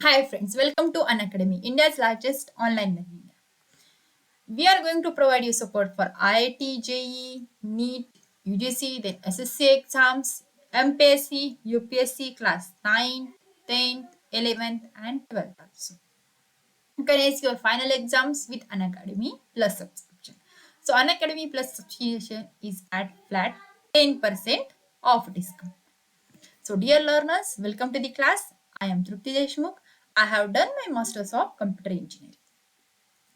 Hi friends, welcome to Unacademy, India's largest online learning app. We are going to provide you support for IIT, JEE, NEET, UGC, then SSC exams, MPSC, UPSC class 9, 10th, 11th and 12th also. You can ace your final exams with Unacademy Plus subscription. So Unacademy Plus subscription is at flat 10% off discount. So, dear learners, welcome to the class. I am Trupti Deshmukh. I have done my Masters of Computer Engineering.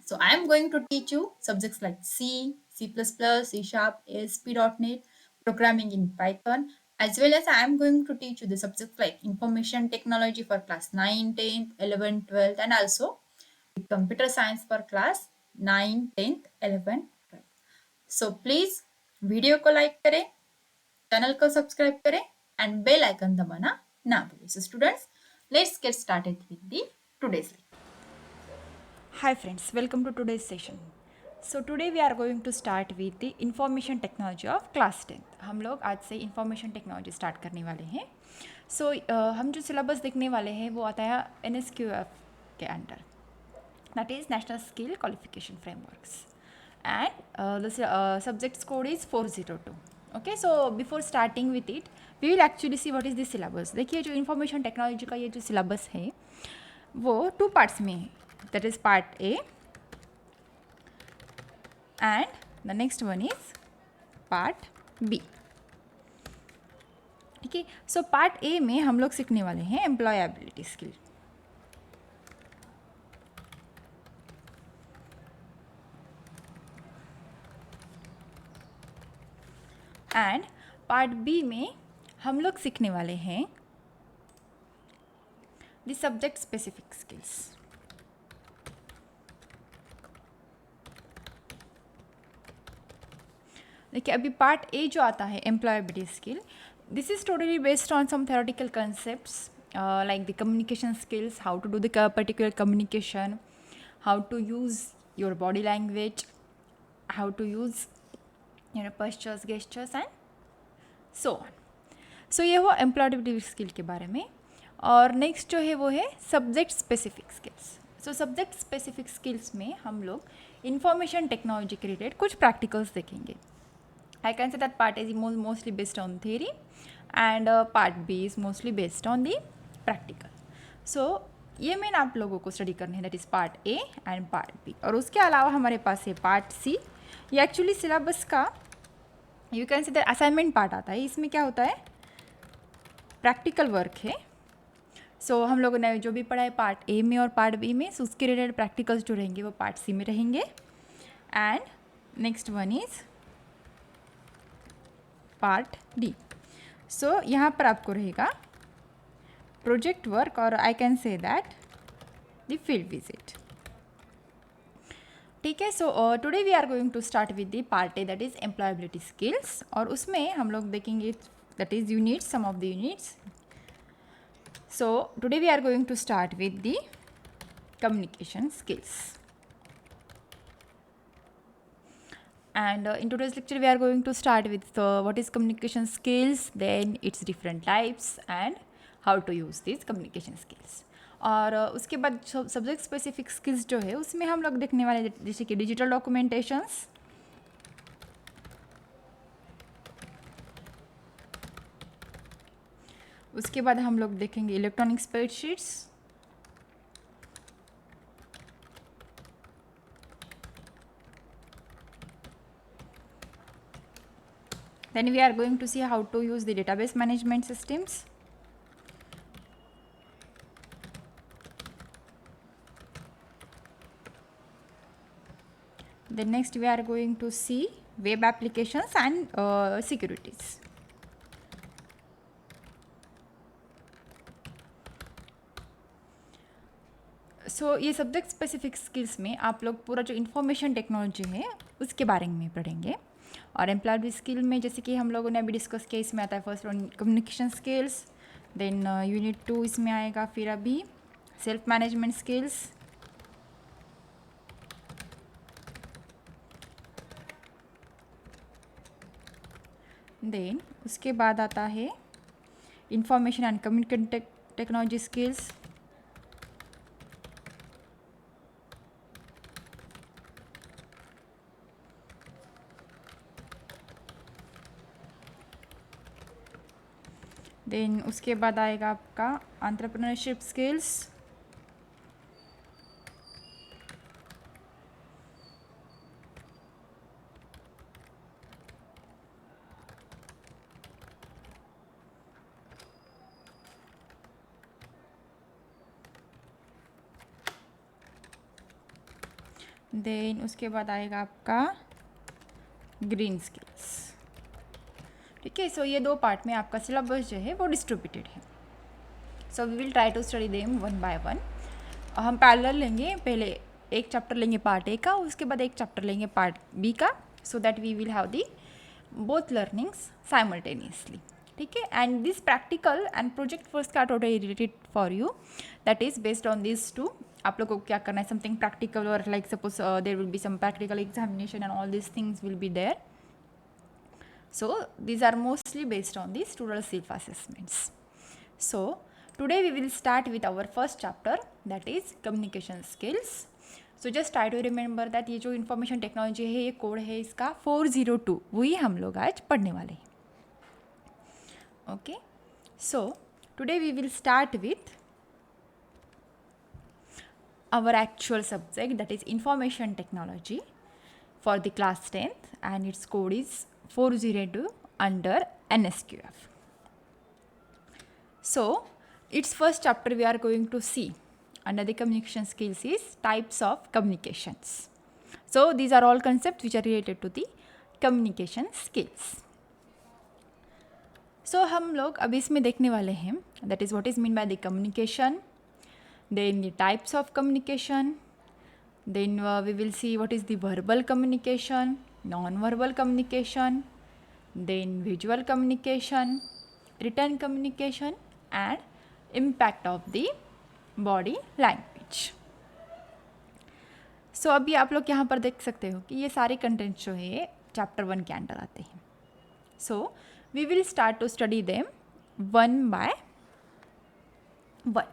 So, I am going to teach you subjects like C, C++, C Sharp, ASP.NET, programming in Python, as well as I am going to teach you the subjects like information technology for class 9, 10th, 11th, 12th, and also computer science for class 9, 10th, 11th, 12th. So, please video को like करें, channel को subscribe करें and bell icon दबाना ना भूलें. So students, let's get started with the today's lesson. Hi friends, welcome to today's session. So today we are going to start with the information technology of class 10th. हम लोग आज से information technology start करने वाले हैं. So हम जो syllabus देखने वाले हैं वो आता है NSQF के under, that is National Skill Qualification Frameworks, and the subject's code is 402. Okay, so before starting with it, we will actually see what is the syllabus. देखिए जो information technology का ये जो syllabus है वो 2 parts में है. That is part A and the next one is part B. ठीक है, सो पार्ट ए में हम लोग सीखने वाले हैं employability skill. And part B में हम लोग सीखने वाले हैं द सब्जेक्ट स्पेसिफिक स्किल्स. देखिए अभी पार्ट ए जो आता है employability skill, this is totally based on some theoretical concepts like the communication skills, how to do the particular communication, how to use your body language, how to use postures, gestures and so on. So ये हुआ employability skill के बारे में. और next जो है वो है subject specific skills. So subject specific skills में हम लोग इंफॉर्मेशन टेक्नोलॉजी के रिलेटेड कुछ प्रैक्टिकल्स देखेंगे. I can say that part A is mostly based on theory and part B is mostly based on the practical. So ये main आप लोगों को स्टडी करने हैं, that is part A and part B. और उसके अलावा हमारे पास है पार्ट सी. ये एक्चुअली सिलेबस का you can say that assignment part आता है. इसमें क्या होता है, प्रैक्टिकल वर्क है. सो हम लोगों ने जो भी पढ़ा है पार्ट ए में और पार्ट बी में, सो उसके रिलेटेड प्रैक्टिकल्स जो रहेंगे वो पार्ट सी में रहेंगे. And next one is part D. So यहाँ पर आपको रहेगा प्रोजेक्ट वर्क और I can say that the field visit. ठीक है, so today we are going to start with the part A that is employability skills. और उसमें हम लोग देखेंगे that is units, some of the units. So today we are going to start with the communication skills. And in today's lecture we are going to start with what is communication skills, then its different types and how to use these communication skills. और उसके बाद subject specific skills जो है उसमें हम लोग देखने वाले जैसे कि डिजिटल डॉक्यूमेंटेशंस, उसके बाद हम लोग देखेंगे electronic spreadsheets, then we are going to see how to use the database management systems. Then next we are going to see web applications and securities. सो ये सब्जेक्ट स्पेसिफिक स्किल्स में आप लोग पूरा जो इन्फॉर्मेशन टेक्नोलॉजी है उसके बारे में पढ़ेंगे. और एम्प्लॉयबिलिटी स्किल में जैसे कि हम लोगों ने अभी डिस्कस किया, इसमें आता है first one communication skills, then unit 2 इसमें आएगा, फिर अभी सेल्फ मैनेजमेंट स्किल्स, देन उसके बाद आता है information and communication technology skills, then उसके बाद आएगा आपका एंटरप्रेन्योरशिप स्किल्स, देन उसके बाद आएगा आपका ग्रीन स्किल्स। ठीक है, सो ये दो पार्ट में आपका सिलेबस जो है वो डिस्ट्रीब्यूटेड है। So we will try to study them one by one. हम पैरेलल लेंगे, पहले एक चैप्टर लेंगे पार्ट ए का, उसके बाद एक चैप्टर लेंगे पार्ट बी का, so that we will have the both learnings simultaneously. ठीक है, and this practical and project for का totally related for you, that is based on this two. आप लोगों को क्या करना है, समथिंग प्रैक्टिकल और like suppose there will be some practical examination and all this things will be there. So these are mostly based on these tutorial self-assessments. So today we will start with our first chapter, that is communication skills. So just try to remember that ये जो information technology है, ये code है इसका 402, वही हम लोग आज पढ़ने वाले हैं. Okay, so today we will start with our actual subject, that is information technology for the class 10th, and its code is 402 under NSQF. So its first chapter we are going to see under the communication skills is types of communications. So these are all concepts which are related to the communication skills. So हम लोग अब इसमें देखने वाले हैं, that is what is meant by the communication, then the types of communication, then we will see what is the verbal communication, non-verbal communication, then visual communication, written communication and impact of the body language. So अभी आप लोग यहाँ पर देख सकते हो कि ये सारे कंटेंट्स जो है चैप्टर 1 के अंडर आते हैं. So we will start to study them one by one.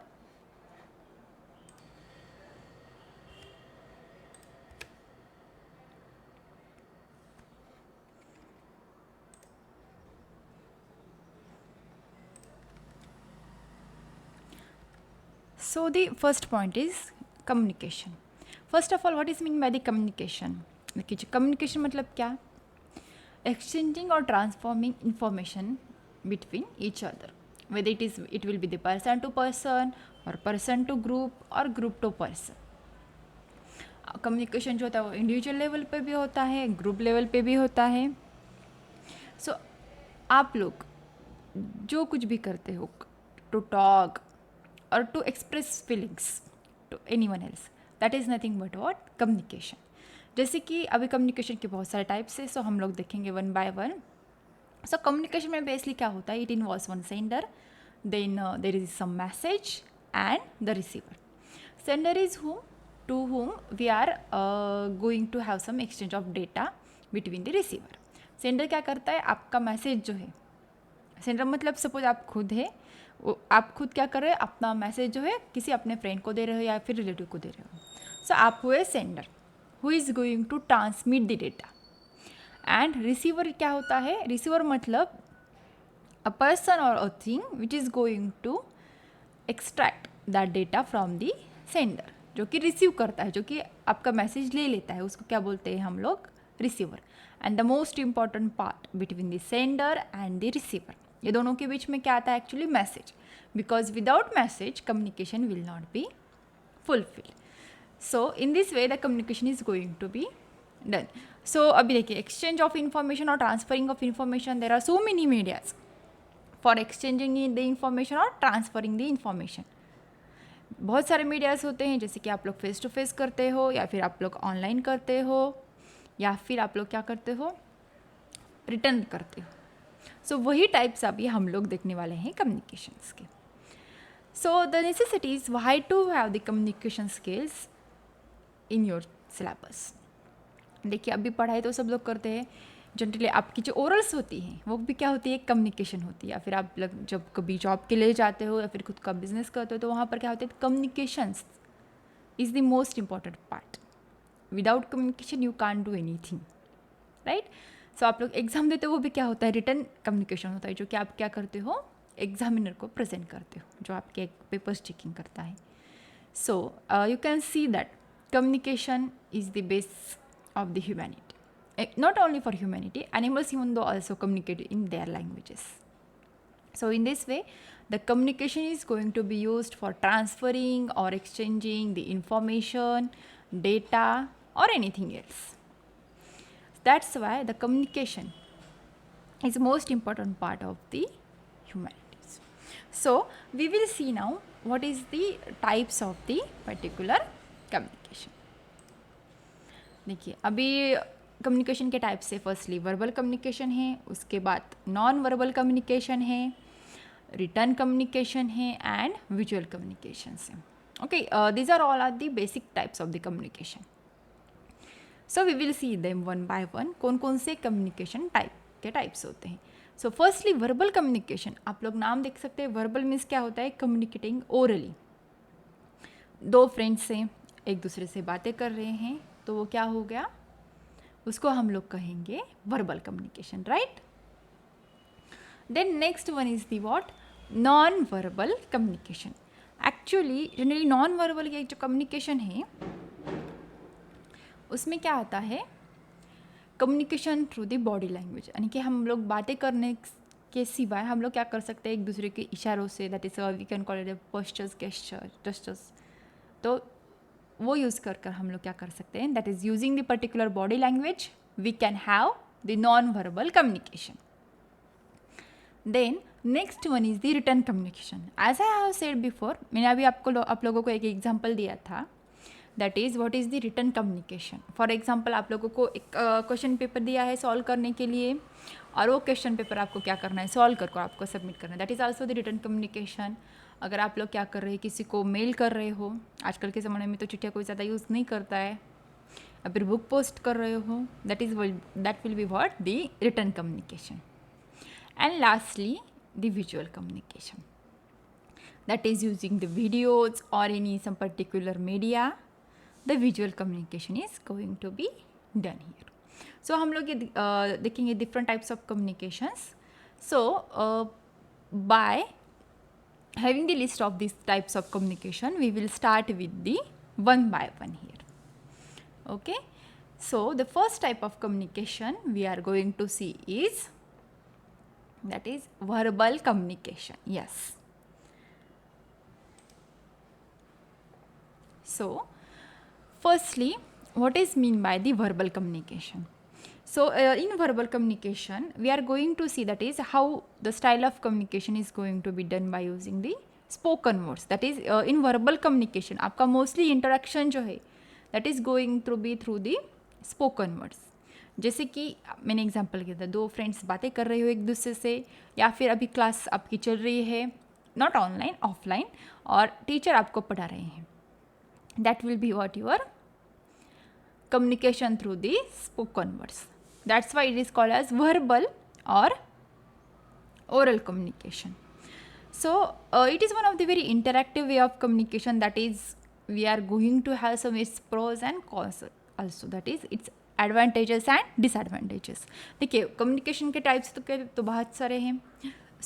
So the first point is communication. First of all, what is meant by the communication? देखिए communication मतलब क्या? Exchanging or transforming information between each other. Whether it will be the person to person or person to group or group to person. Communication जो होता है वो individual level पे भी होता है, ग्रुप लेवल पे भी होता है. So आप लोग जो कुछ भी करते हो, to talk or to express feelings to anyone else, that is nothing but what? Communication. जैसे कि अभी कम्युनिकेशन के बहुत सारे टाइप्स है, सो हम लोग देखेंगे one by one. So communication में बेसिकली क्या होता है, it involves one sender, then there is some message and the receiver. Sender is whom to whom we are going to have some exchange of data between the receiver. Sender क्या करता है, आपका message जो है, sender मतलब suppose आप खुद है, आप खुद क्या कर रहे हैं, अपना मैसेज जो है किसी अपने फ्रेंड को दे रहे हो या फिर रिलेटिव को दे रहे हो. सो आप हुए sender who is going to transmit the data. And receiver क्या होता है, रिसीवर मतलब अ पर्सन और a thing which is going to extract that data from the sender, जो कि रिसीव करता है, जो कि आपका मैसेज ले लेता है, उसको क्या बोलते हैं हम लोग, receiver. And the most important part between the sender and the receiver, ये दोनों के बीच में क्या आता है actually, message. Because without message communication will not be fulfilled. So in this way the communication is going to be done. So अभी देखिए, एक्सचेंज ऑफ इंफॉर्मेशन और transferring of information, there are so many medias for exchanging the information और transferring the information. बहुत सारे medias होते हैं, जैसे कि आप लोग फेस टू फेस करते हो, या फिर आप लोग ऑनलाइन करते हो, या फिर आप लोग क्या करते हो, रिटर्न करते हो. सो वही टाइप्स अभी हम लोग देखने वाले हैं कम्युनिकेशंस के. So the necessities why to have the communication skills in your syllabus. देखिए अभी पढ़ाई तो सब लोग करते हैं, जनरली आपकी जो ओरल्स होती हैं वो भी क्या होती है, कम्युनिकेशन होती है. या फिर आप लोग जब कभी जॉब के लिए जाते हो या फिर खुद का बिजनेस करते हो, तो वहाँ पर क्या होता है, communications is the most important part. Without communication you can't do anything, right. So आप लोग एग्ज़ाम देते हो, वो भी क्या होता है, रिटन कम्युनिकेशन होता है, जो कि आप क्या करते हो, एग्जामिनर को प्रेजेंट करते हो, जो आपके पेपर्स चेकिंग करता है. So you can see that communication is the base of the humanity. Not only for humanity, animals even though also communicate in their languages. So in this way, the communication is going to be used for transferring or exchanging the information, data, or anything else. That's why the communication is the most important part of the humanities. So we will see now what is the types of the particular communication. देखिए अभी communication के type से firstly verbal communication है, उसके बाद non verbal communication है, written communication है and visual communication है. Okay, these are all are the basic types of the communication. So we will see them one by one कौन कौन से कम्युनिकेशन टाइप के टाइप्स होते हैं. सो फर्स्टली वर्बल कम्युनिकेशन, आप लोग नाम देख सकते हैं. वर्बल मीन्स क्या होता है? Communicating orally. दो फ्रेंड्स हैं, एक दूसरे से बातें कर रहे हैं, तो वो क्या हो गया? उसको हम लोग कहेंगे verbal communication, right? Then next one is the what? Non verbal communication. Actually generally non verbal की जो कम्युनिकेशन है उसमें क्या आता है? Communication through the body language, यानी कि हम लोग बातें करने के सिवाय हम लोग क्या कर सकते हैं? एक दूसरे के इशारों से, that is we can call it postures, gestures. तो वो यूज़ कर कर हम लोग क्या कर सकते हैं? That is using the particular body language we can have the non verbal communication. Then next one is the return communication. As I have said before, मैंने अभी आप लोगों को एक एग्जांपल दिया था. That is what is the return communication. For example आप लोगों को एक क्वेश्चन पेपर दिया है सॉल्व करने के लिए, और वो क्वेश्चन पेपर आपको क्या करना है? सॉल्व कर आपको सबमिट करना है. That is also the return communication. अगर आप लोग क्या कर रहे हैं? किसी को मेल कर रहे हो, आजकल के ज़माने में तो चिट्ठियाँ कोई ज़्यादा यूज़ नहीं करता है, या फिर बुक पोस्ट कर रहे हो, that will be what? The return communication. And lastly the visual communication, that is using the videos और any some particular media. The visual communication is going to be done here. So हम लोग ये देखेंगे different types of communications. So by having the list of these types of communication, we will start with the one by one here. Okay, so the first type of communication we are going to see is, that is verbal communication. Yes. So firstly, what is mean by the verbal communication? So in verbal communication, we are going to see that is how the style of communication is going to be done by using the spoken words. That is in verbal communication, आपका mostly interaction जो है that is going to be through the spoken words. जैसे कि मैंने example किया था, दो friends बातें कर रहे हो एक दूसरे से, या फिर अभी क्लास आपकी चल रही है, नॉट ऑनलाइन ऑफलाइन, और टीचर आपको पढ़ा रहे हैं. That will be what your communication through the spoken words. That's why it is called as verbal or oral communication. So it is one of the very interactive way of communication, that is we are going to have some its pros and cons also, that is its advantages and disadvantages. देखिए communication के types तो बहुत सारे हैं.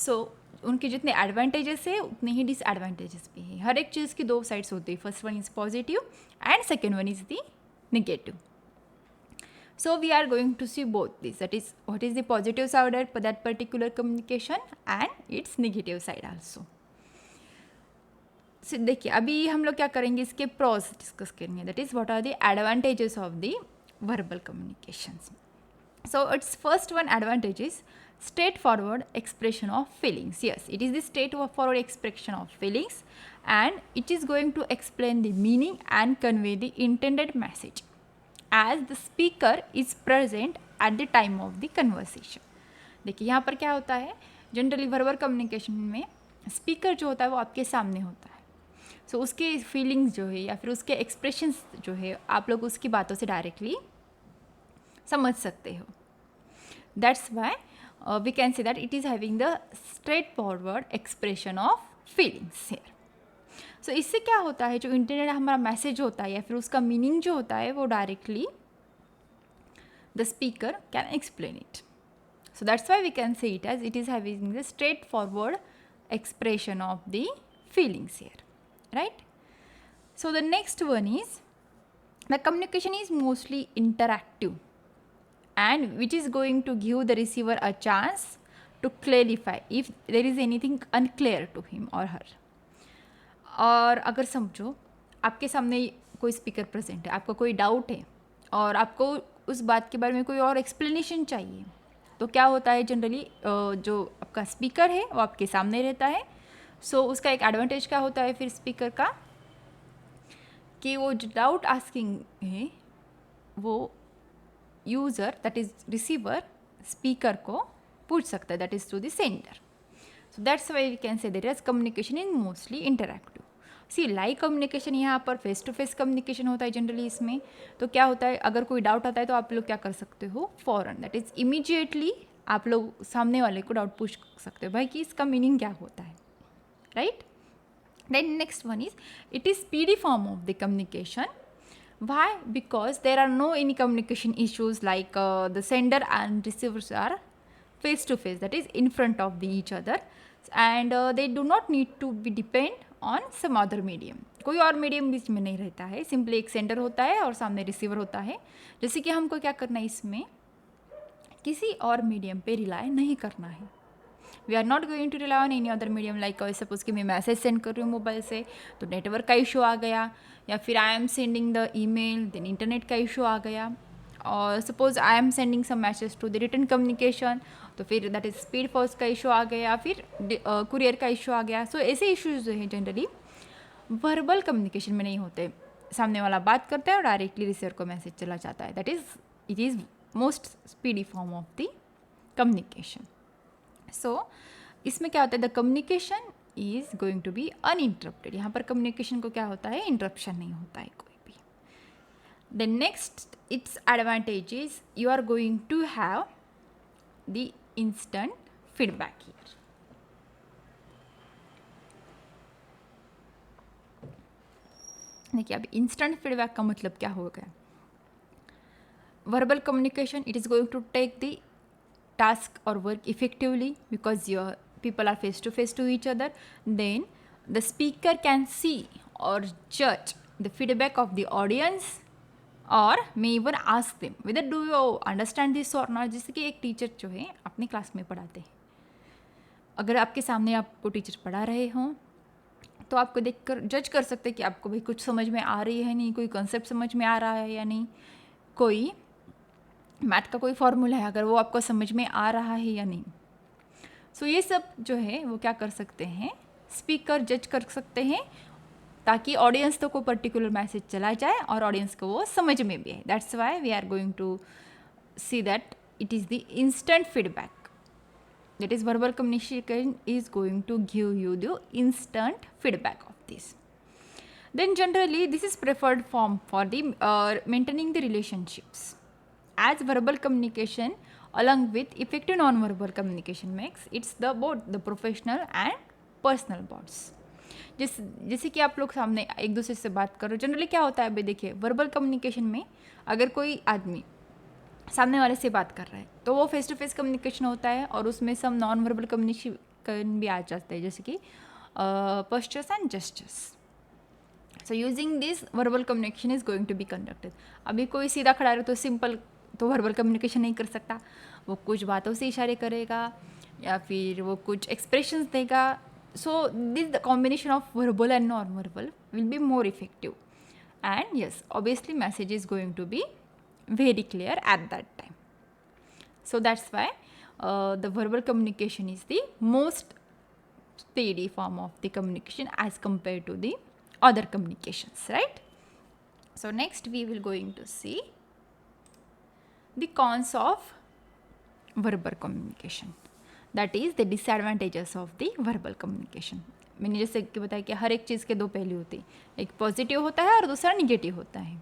So उनके जितने advantages है उतने ही डिसएडवांटेजेस भी है. हर एक चीज़ की दो साइड्स होती है. First one is positive and second one is the negative. So we are going to see both this, that is what is the positive side of that particular communication and its negative side also. So देखिए अभी हम लोग क्या करेंगे, इसके pros discuss करेंगे. that is what are the advantages of the verbal communications. So its first one advantage is straightforward expression of feelings. Yes, it is the straightforward expression of feelings, and it is going to explain the meaning and convey the intended message as the speaker is present at the time of the conversation. देखिए यहाँ पर क्या होता है, generally verbal communication में speaker जो होता है वो आपके सामने होता है. सो उसके फीलिंग्स जो है या फिर उसके एक्सप्रेशंस जो है आप लोग उसकी बातों से डायरेक्टली समझ सकते हो. That's why we can say that it is having the straightforward expression of feelings here. So इससे क्या होता है, जो इंटरनेट हमारा मैसेज होता है या फिर उसका मीनिंग जो होता है वो directly the speaker can explain it. So that's why we can say it as it is having the straightforward expression of the feelings here, right? So the next one is the communication is mostly interactive and which is going to give the receiver a chance to clarify if there is anything unclear to him or her. और अगर समझो आपके सामने कोई speaker present है, आपका कोई doubt है और आपको उस बात के बारे में कोई और एक्सप्लेनेशन चाहिए, तो क्या होता है जनरली जो आपका स्पीकर है वो आपके सामने रहता है. सो उसका एक एडवांटेज क्या होता है फिर स्पीकर का कि वो जो डाउट आस्किंग है वो user that is receiver speaker को पूछ सकता है, that is to the sender. So that's why we can say that is communication is mostly interactive. See live communication यहाँ पर फेस टू फेस कम्युनिकेशन होता है जनरली इसमें. तो क्या होता है अगर कोई डाउट आता है तो आप लोग क्या कर सकते हो फ़ौरन दैट इज़ इमीडिएटली आप लोग सामने वाले को डाउट पूछ सकते हो भाई कि इसका मीनिंग क्या होता है, right. Then next one is it is speedy form of the communication. Why? Because there are no any communication issues like the sender and receivers are face to face, that is in front of the each other, and they do not need to be depend on some other medium. कोई और medium बीच में नहीं रहता है, simply एक sender होता है और सामने रिसीवर होता है. जैसे कि हमको क्या करना है इसमें किसी और मीडियम पे रिलाई नहीं करना है. We are not going to rely on any other medium like suppose कि मैं मैसेज सेंड कर रही हूँ मोबाइल से तो नेटवर्क का इशू आ गया, या फिर I am sending the email then internet का इशू आ गया, और suppose I am sending some message to the written communication तो फिर दैट इज स्पीड पोस्ट का इशू आ गया, फिर कुरियर का इशू आ गया. सो ऐसे इशूज़ जो है जनरली वर्बल कम्युनिकेशन में नहीं होते. सामने वाला बात करता है और डायरेक्टली रिसीवर को मैसेज चला जाता है. That is it is most speedy form of the communication. So इसमें क्या होता है the communication is going to be uninterrupted. यहाँ पर कम्युनिकेशन को क्या होता है इंटरप्शन नहीं होता है कोई भी. The next its advantage is you are going to have the instant feedback here. देखिए अब इंस्टेंट फीडबैक का मतलब क्या हो गया. Verbal communication it is going to take the task or work effectively because your people are face to each other. Then the speaker can see or judge the feedback of the audience or may even ask them whether do you understand this or not. जैसे कि एक teacher जो है अपनी class में पढ़ाते हैं, अगर आपके सामने आपको टीचर पढ़ा रहे हों तो आपको देख कर जज कर सकते हैं कि आपको भाई कुछ समझ में आ रही है नहीं, कोई कॉन्सेप्ट समझ में आ रहा है या नहीं, कोई मैथ का कोई फॉर्मूला है अगर वो आपको समझ में आ रहा है या नहीं. सो ये सब जो है वो क्या कर सकते हैं स्पीकर जज कर सकते हैं ताकि ऑडियंस तो को पर्टिकुलर मैसेज चला जाए और ऑडियंस को वो समझ में भी आए. That's why we are going to see that it is the instant feedback. That is verbal communication is going to give you the instant feedback of this. Then generally this is preferred form for the maintaining the relationships as verbal communication along with effective non-verbal communication makes it's the both the professional and personal bonds. जैसे कि आप लोग सामने एक दूसरे से बात करो जनरली क्या होता है अभी देखिए वर्बल कम्युनिकेशन में अगर कोई आदमी सामने वाले से बात कर रहा है तो वो फेस टू फेस कम्युनिकेशन होता है और उसमें सब नॉन वर्बल कम्युनिकेशन भी आ जाते हैं जैसे कि postures and gestures. So using this verbal communication is going to be conducted. अभी कोई सीधा खड़ा रहे तो सिंपल तो वर्बल कम्युनिकेशन नहीं कर सकता, वो कुछ बातों से इशारे करेगा या फिर वो कुछ एक्सप्रेशंस देगा. So this the combination of verbal and non verbal will be more effective and yes obviously message is going to be very clear at that time. So that's why the verbal communication is the most speedy form of the communication as compared to the other communications, right? So next we will going to see the cons of verbal communication, that is the disadvantages of the verbal communication. मैंने जैसे कि बताया कि हर एक चीज़ के दो पहलू होते हैं, एक पॉजिटिव होता है और दूसरा निगेटिव होता है.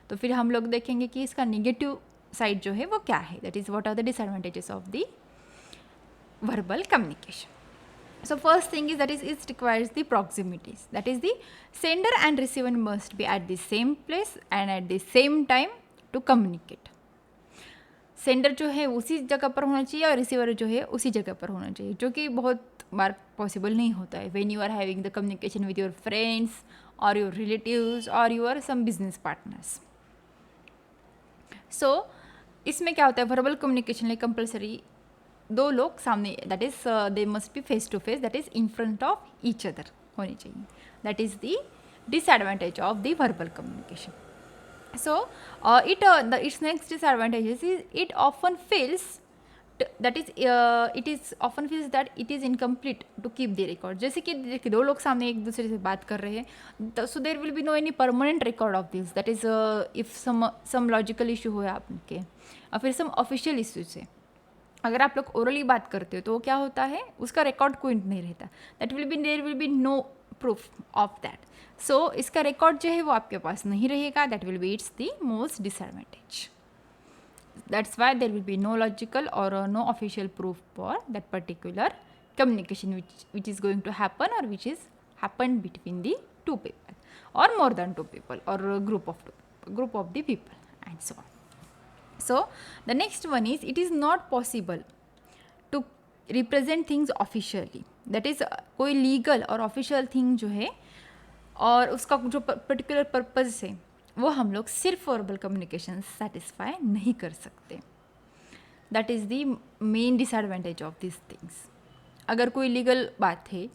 तो फिर हम लोग देखेंगे कि इसका निगेटिव साइड जो है वो क्या है, that is what are the disadvantages of the verbal communication. So first thing is that is it requires the proximities, that is the sender and receiver must be at the same place and at the same time to communicate. Sender जो है उसी जगह पर होना चाहिए और receiver जो है उसी जगह पर होना चाहिए, जो कि बहुत बार पॉसिबल नहीं होता है when you are having the communication with your friends और योर रिलेटिव्स और your some business partners. So इसमें क्या होता है, वर्बल कम्युनिकेशन लाइक कंपल्सरी दो लोग सामने, that is they must be face to face, that is in front of each other होनी चाहिए. That is the disadvantage of the verbal communication. So its next disadvantage is it often feels it is often feels that it is incomplete to keep the record. जैसे कि देखिए दो लोग सामने एक दूसरे से बात कर रहे हैं, so there will be no any permanent record of this. That is if some logical issue हुआ आपके और फिर some official issue से अगर आप लोग ओरली बात करते हो तो वो क्या होता है, उसका रिकॉर्ड कोई नहीं रहता. There will be no proof of that. So इसका रिकॉर्ड जो है वो आपके पास नहीं रहेगा. That will be its the most disadvantage. That's why there will be no logical और no official proof for that particular communication which is going to happen और which is happen between the two people और more than two people और group of the people and so on. So the next one is it is not possible to represent things officially. That is कोई legal और official thing जो है और उसका जो particular purpose है वो हम लोग सिर्फ verbal communication satisfy नहीं कर सकते. That is the main disadvantage of these things. अगर कोई legal बात है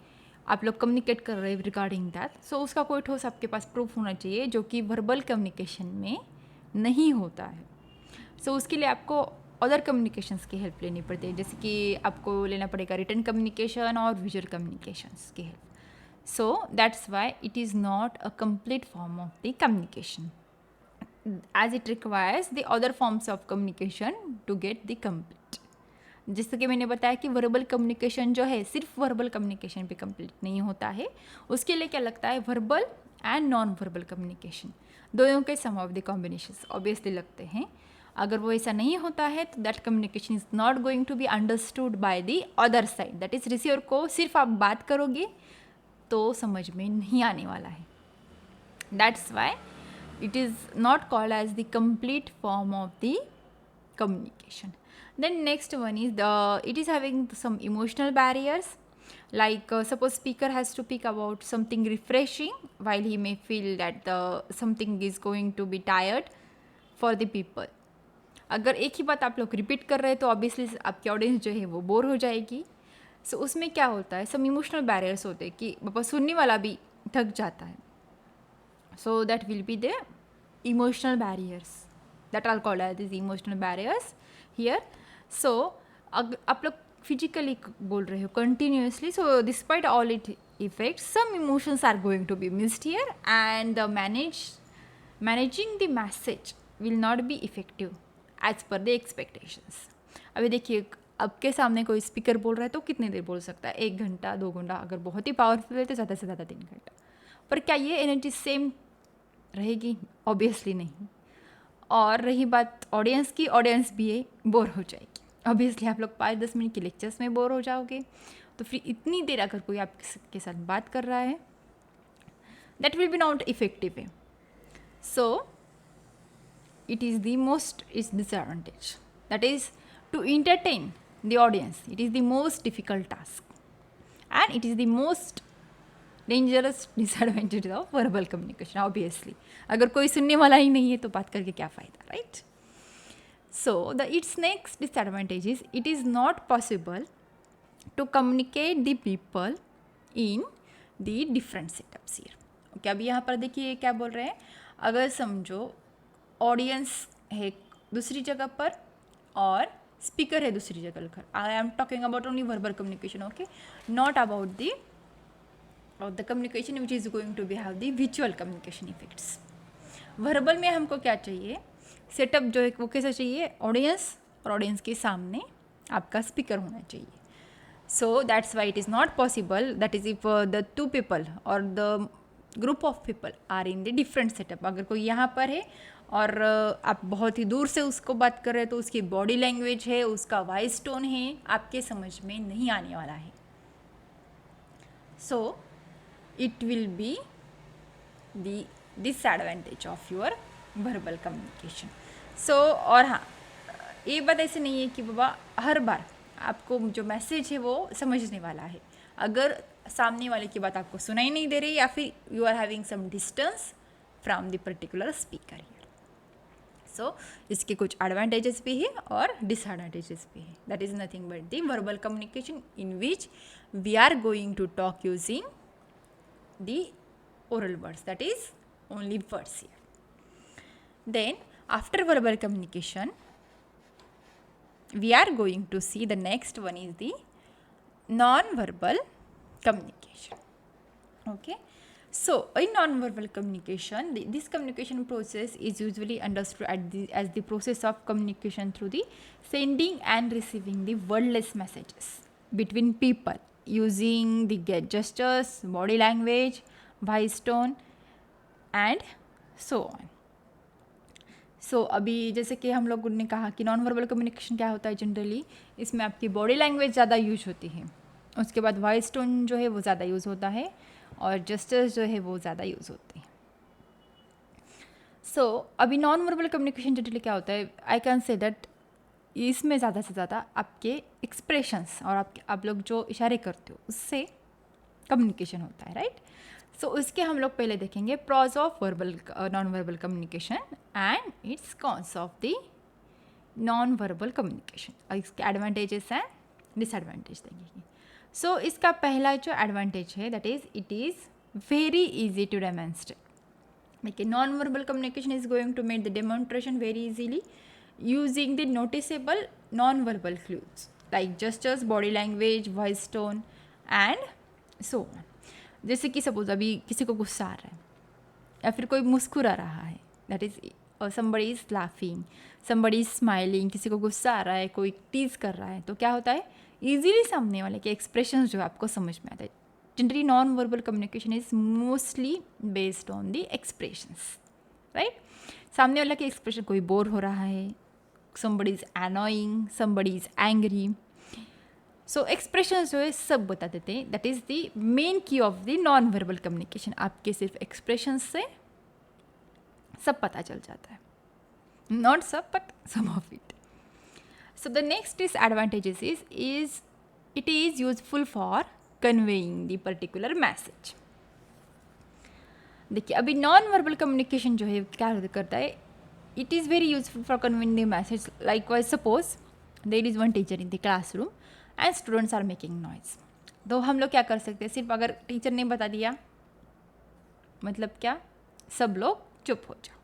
आप लोग कम्युनिकेट कर रहे हैं रिगार्डिंग दैट, सो उसका कोई ठोस आपके पास प्रूफ होना चाहिए जो कि वर्बल कम्युनिकेशन में नहीं होता है. सो उसके लिए आपको अदर कम्युनिकेशंस की हेल्प लेनी पड़ती है, जैसे कि आपको लेना पड़ेगा रिटन कम्युनिकेशन और विजुअल कम्युनिकेशंस की help. So that's why it is not a complete form of the communication as it requires the other forms of communication to get the complete. जैसे कि मैंने बताया कि वर्बल कम्युनिकेशन जो है सिर्फ वर्बल कम्युनिकेशन पे कंप्लीट नहीं होता है, उसके लिए क्या लगता है verbal and non verbal communication दोनों के some of the combinations obviously लगते हैं. अगर वो ऐसा नहीं होता है तो that communication is not going to be understood by the other side. That is receiver को सिर्फ आप बात करोगे तो समझ में नहीं आने वाला है. That's why it is not called as the complete form of the communication. Then next one is it is having some emotional barriers, like suppose speaker has to speak about something refreshing while he may feel that something is going to be tired for the people. अगर एक ही बात आप लोग repeat कर रहे हैं तो obviously आपकी ऑडियंस जो है वो बोर हो जाएगी. सो उसमें क्या होता है, सम इमोशनल बैरियर्स होते हैं कि बाबा सुनने वाला भी थक जाता है. So that will be the emotional barriers that are called as these emotional barriers here. So आप लोग physically बोल रहे हो continuously, so despite all it effects some emotions are going to be missed here and the managing the message will not be effective as per the expectations. अभी देखिए आपके सामने कोई स्पीकर बोल रहा है तो कितनी देर बोल सकता है, 1 घंटा 2 घंटा, अगर बहुत ही पावरफुल है तो ज़्यादा से ज़्यादा 3 घंटा. पर क्या ये एनर्जी सेम रहेगी? ऑब्वियसली नहीं. और रही बात ऑडियंस की, ऑडियंस भी है बोर हो जाएगी. ऑब्वियसली आप लोग 5-10 मिनट के लेक्चर्स में बोर हो जाओगे, तो फिर इतनी देर अगर कोई आपके साथ बात कर रहा है that will be not effective है. So it is the most is disadvantage, that is to entertain the audience. It is the most difficult task and it is the most dangerous disadvantage of verbal communication. Obviously अगर कोई सुनने वाला ही नहीं है तो बात करके क्या फ़ायदा, right? So its next disadvantage is it is not possible to communicate the people in the different setups here. Okay, अभी यहाँ पर देखिए क्या बोल रहे हैं. अगर समझो ऑडियंस है दूसरी जगह पर और स्पीकर है दूसरी जगह पर. I am talking about only verbal communication, okay, not about the communication which is going to be have the visual communication effects. Verbal में हमको क्या चाहिए, सेटअप जो है वो कैसा चाहिए, ऑडियंस और ऑडियंस के सामने आपका स्पीकर होना चाहिए. So that's why it is not possible, that is if the 2 people और the group of people are in the different setup. अगर कोई यहाँ पर है और आप बहुत ही दूर से उसको बात कर रहे हैं तो उसकी बॉडी लैंग्वेज है, उसका वॉइस टोन है, आपके समझ में नहीं आने वाला है. सो it will be the disadvantage of your verbal communication. So और हाँ, ये बात ऐसे नहीं है कि बाबा हर बार आपको जो मैसेज है वो समझने वाला है। अगर सामने वाले की बात आपको सुनाई नहीं दे रही या फिर you are having some distance from the particular speaker here, so इसके कुछ एडवांटेजेस भी है और डिसएडवांटेजेस भी है। That is nothing but the verbal communication in which we are going to talk using the oral words, that is only words here. Then after verbal communication we are going to see the next one is the non-verbal communication. Okay, so in non-verbal communication this communication process is usually understood as the process of communication through the sending and receiving the wordless messages between people using the gestures, body language, voice tone and so on. सो अभी जैसे कि हम लोगों ने कहा कि non verbal communication क्या होता है जनरली, इसमें आपकी बॉडी लैंग्वेज ज़्यादा यूज होती है, उसके बाद वॉइस टोन जो है वो ज़्यादा यूज़ होता है और जेस्चर्स जो है वो ज़्यादा यूज़ होते हैं. सो अभी नॉन वर्बल कम्युनिकेशन जनरली क्या होता है, आई कैन से दैट इसमें ज़्यादा से ज़्यादा आपके एक्सप्रेशंस और आप लोग जो इशारे करते हो उससे कम्युनिकेशन होता है, राइट. सो उसके हम लोग पहले देखेंगे pros of verbal non verbal communication and its cons of the non verbal communication और इसके एडवांटेजेस एंड डिसएडवांटेज देखेंगे. सो इसका पहला जो एडवांटेज है that is it is very easy to demonstrate. देखिए non verbal communication is going to make the demonstration very easily using the noticeable non-verbal clues like gestures, body language, voice tone and so on. जैसे कि suppose अभी किसी को गुस्सा आ रहा है या फिर कोई मुस्कुरा रहा है, that is somebody is laughing, somebody is smiling, किसी को गुस्सा आ रहा है, कोई टीज कर रहा है, तो क्या होता है ईजीली सामने वाले के एक्सप्रेशंस जो आपको समझ में आता है. Generally non verbal communication is mostly based on the expressions, right. सामने वाला के एक्सप्रेशन, कोई बोर हो रहा है, somebody is annoying, somebody is angry, so expression जो है सब बता देते हैं. दैट इज़ द मेन की of the non verbal communication. आपके सिर्फ एक्सप्रेशन से सब पता चल जाता है, नॉट सब but some of it. So the next is advantages is it is useful for conveying the particular message. देखिए अभी नॉन वर्बल कम्युनिकेशन जो है क्या करता है, it is very useful for conveying the message. Likewise, suppose there is one teacher in the classroom and students are making noise. तो हम लोग क्या कर सकते हैं, सिर्फ अगर टीचर ने बता दिया मतलब क्या, सब लोग चुप हो जाओ.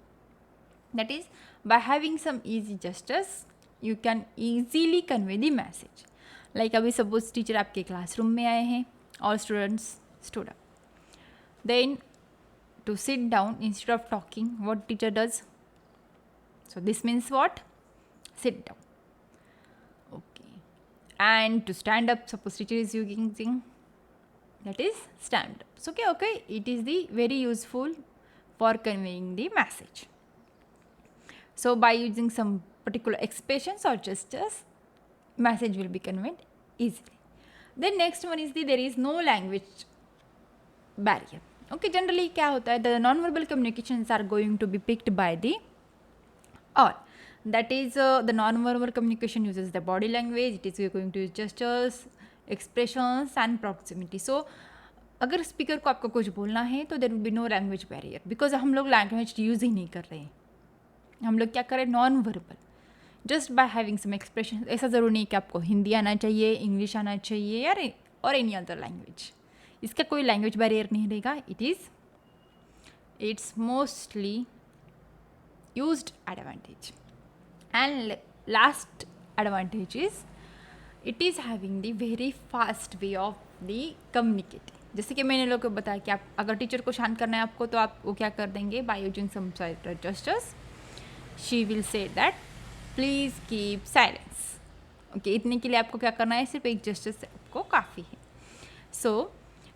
That is by having some easy gestures you can easily convey the message. Like अभी सपोज टीचर आपके क्लासरूम में आए हैं और students stood up. Then to sit down instead of talking what teacher does. So this means what? Sit down. Okay. And to stand up, suppose teacher is using, that is stand up. So okay, it is the very useful for conveying the message. So by using some particular expressions or gestures, message will be conveyed easily. Then next one is there is no language barrier. Okay, generally क्या होता है, the non-verbal communications are going to be picked by the or that is the non-verbal communication uses the body language, it is going to use gestures, expressions and proximity. So अगर speaker को आपको कुछ बोलना है तो there will be no language barrier, because हम लोग language use ही नहीं कर रहे हैं. हम लोग क्या करें, non verbal, just by having some expression. ऐसा ज़रूरी नहीं कि आपको हिंदी आना चाहिए, इंग्लिश आना चाहिए या और एनी अदर लैंग्वेज. इसका कोई लैंग्वेज बैरियर नहीं रहेगा. It's mostly used advantage. And last advantage is it is having the very fast way of the communicating. जैसे कि मैंने लोगों को बताया कि आप अगर टीचर को शांत करना है आपको तो आप वो क्या कर देंगे, by using some gestures she will say that please keep silence. Okay, इतने के लिए आपको क्या करना है, सिर्फ एक जेस्चर से आपको काफ़ी है. So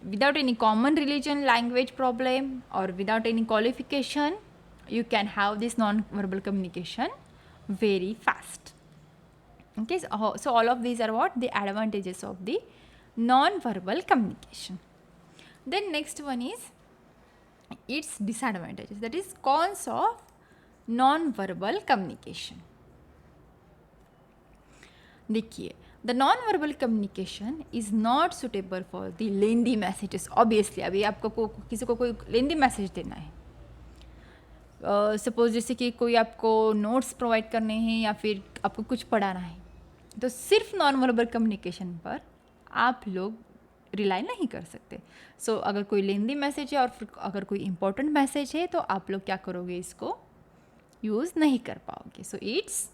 without any common religion language problem और without any qualification you can have this non-verbal communication very fast. Okay, so all of these are what the advantages of the non-verbal communication. Then next one is its disadvantages, that is cons of non-verbal communication. देखिए, the non verbal communication is not suitable for the lengthy messages. Obviously अभी आपको किसी को कोई लेंदी message देना है, suppose जैसे कि कोई आपको नोट्स प्रोवाइड करने हैं या फिर आपको कुछ पढ़ाना है, तो सिर्फ नॉन वर्बल कम्युनिकेशन पर आप लोग रिलाई नहीं कर सकते. सो अगर कोई लेंदी मैसेज है और फिर अगर कोई इम्पोर्टेंट मैसेज है तो आप लोग क्या करोगे, इसको यूज़ नहीं कर पाओगे. So it's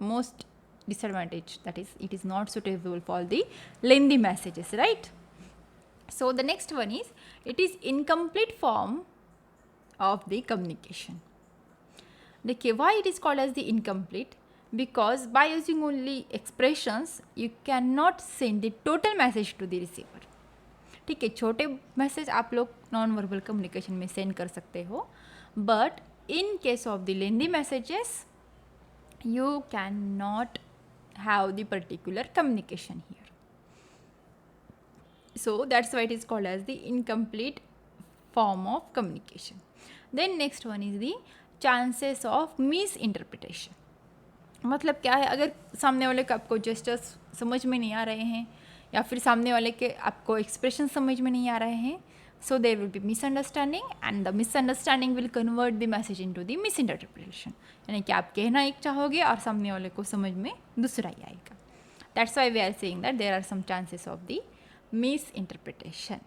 most disadvantage, that is it is not suitable for the lengthy messages, right? So the next one is, it is incomplete form of the communication. देखिए, why it is called as the incomplete? Because by using only expressions you cannot send the total message to the receiver. ठीक है, छोटे message आप लोग non verbal communication में send कर सकते हो, but in case of the lengthy messages you cannot have the particular communication here. So that's why it is called as the incomplete form of communication. Then next one is the chances of misinterpretation. मतलब क्या है, अगर सामने वाले को आपको gestures समझ में नहीं आ रहे हैं या फिर सामने वाले के आपको एक्सप्रेशन समझ में नहीं आ रहे हैं, so there will be misunderstanding and the misunderstanding will convert the message into the misinterpretation. यानी कि आप कहना एक चाहोगे और सामने वाले को समझ में दूसरा ही आएगा. That's why we are saying that there are some chances of the misinterpretation.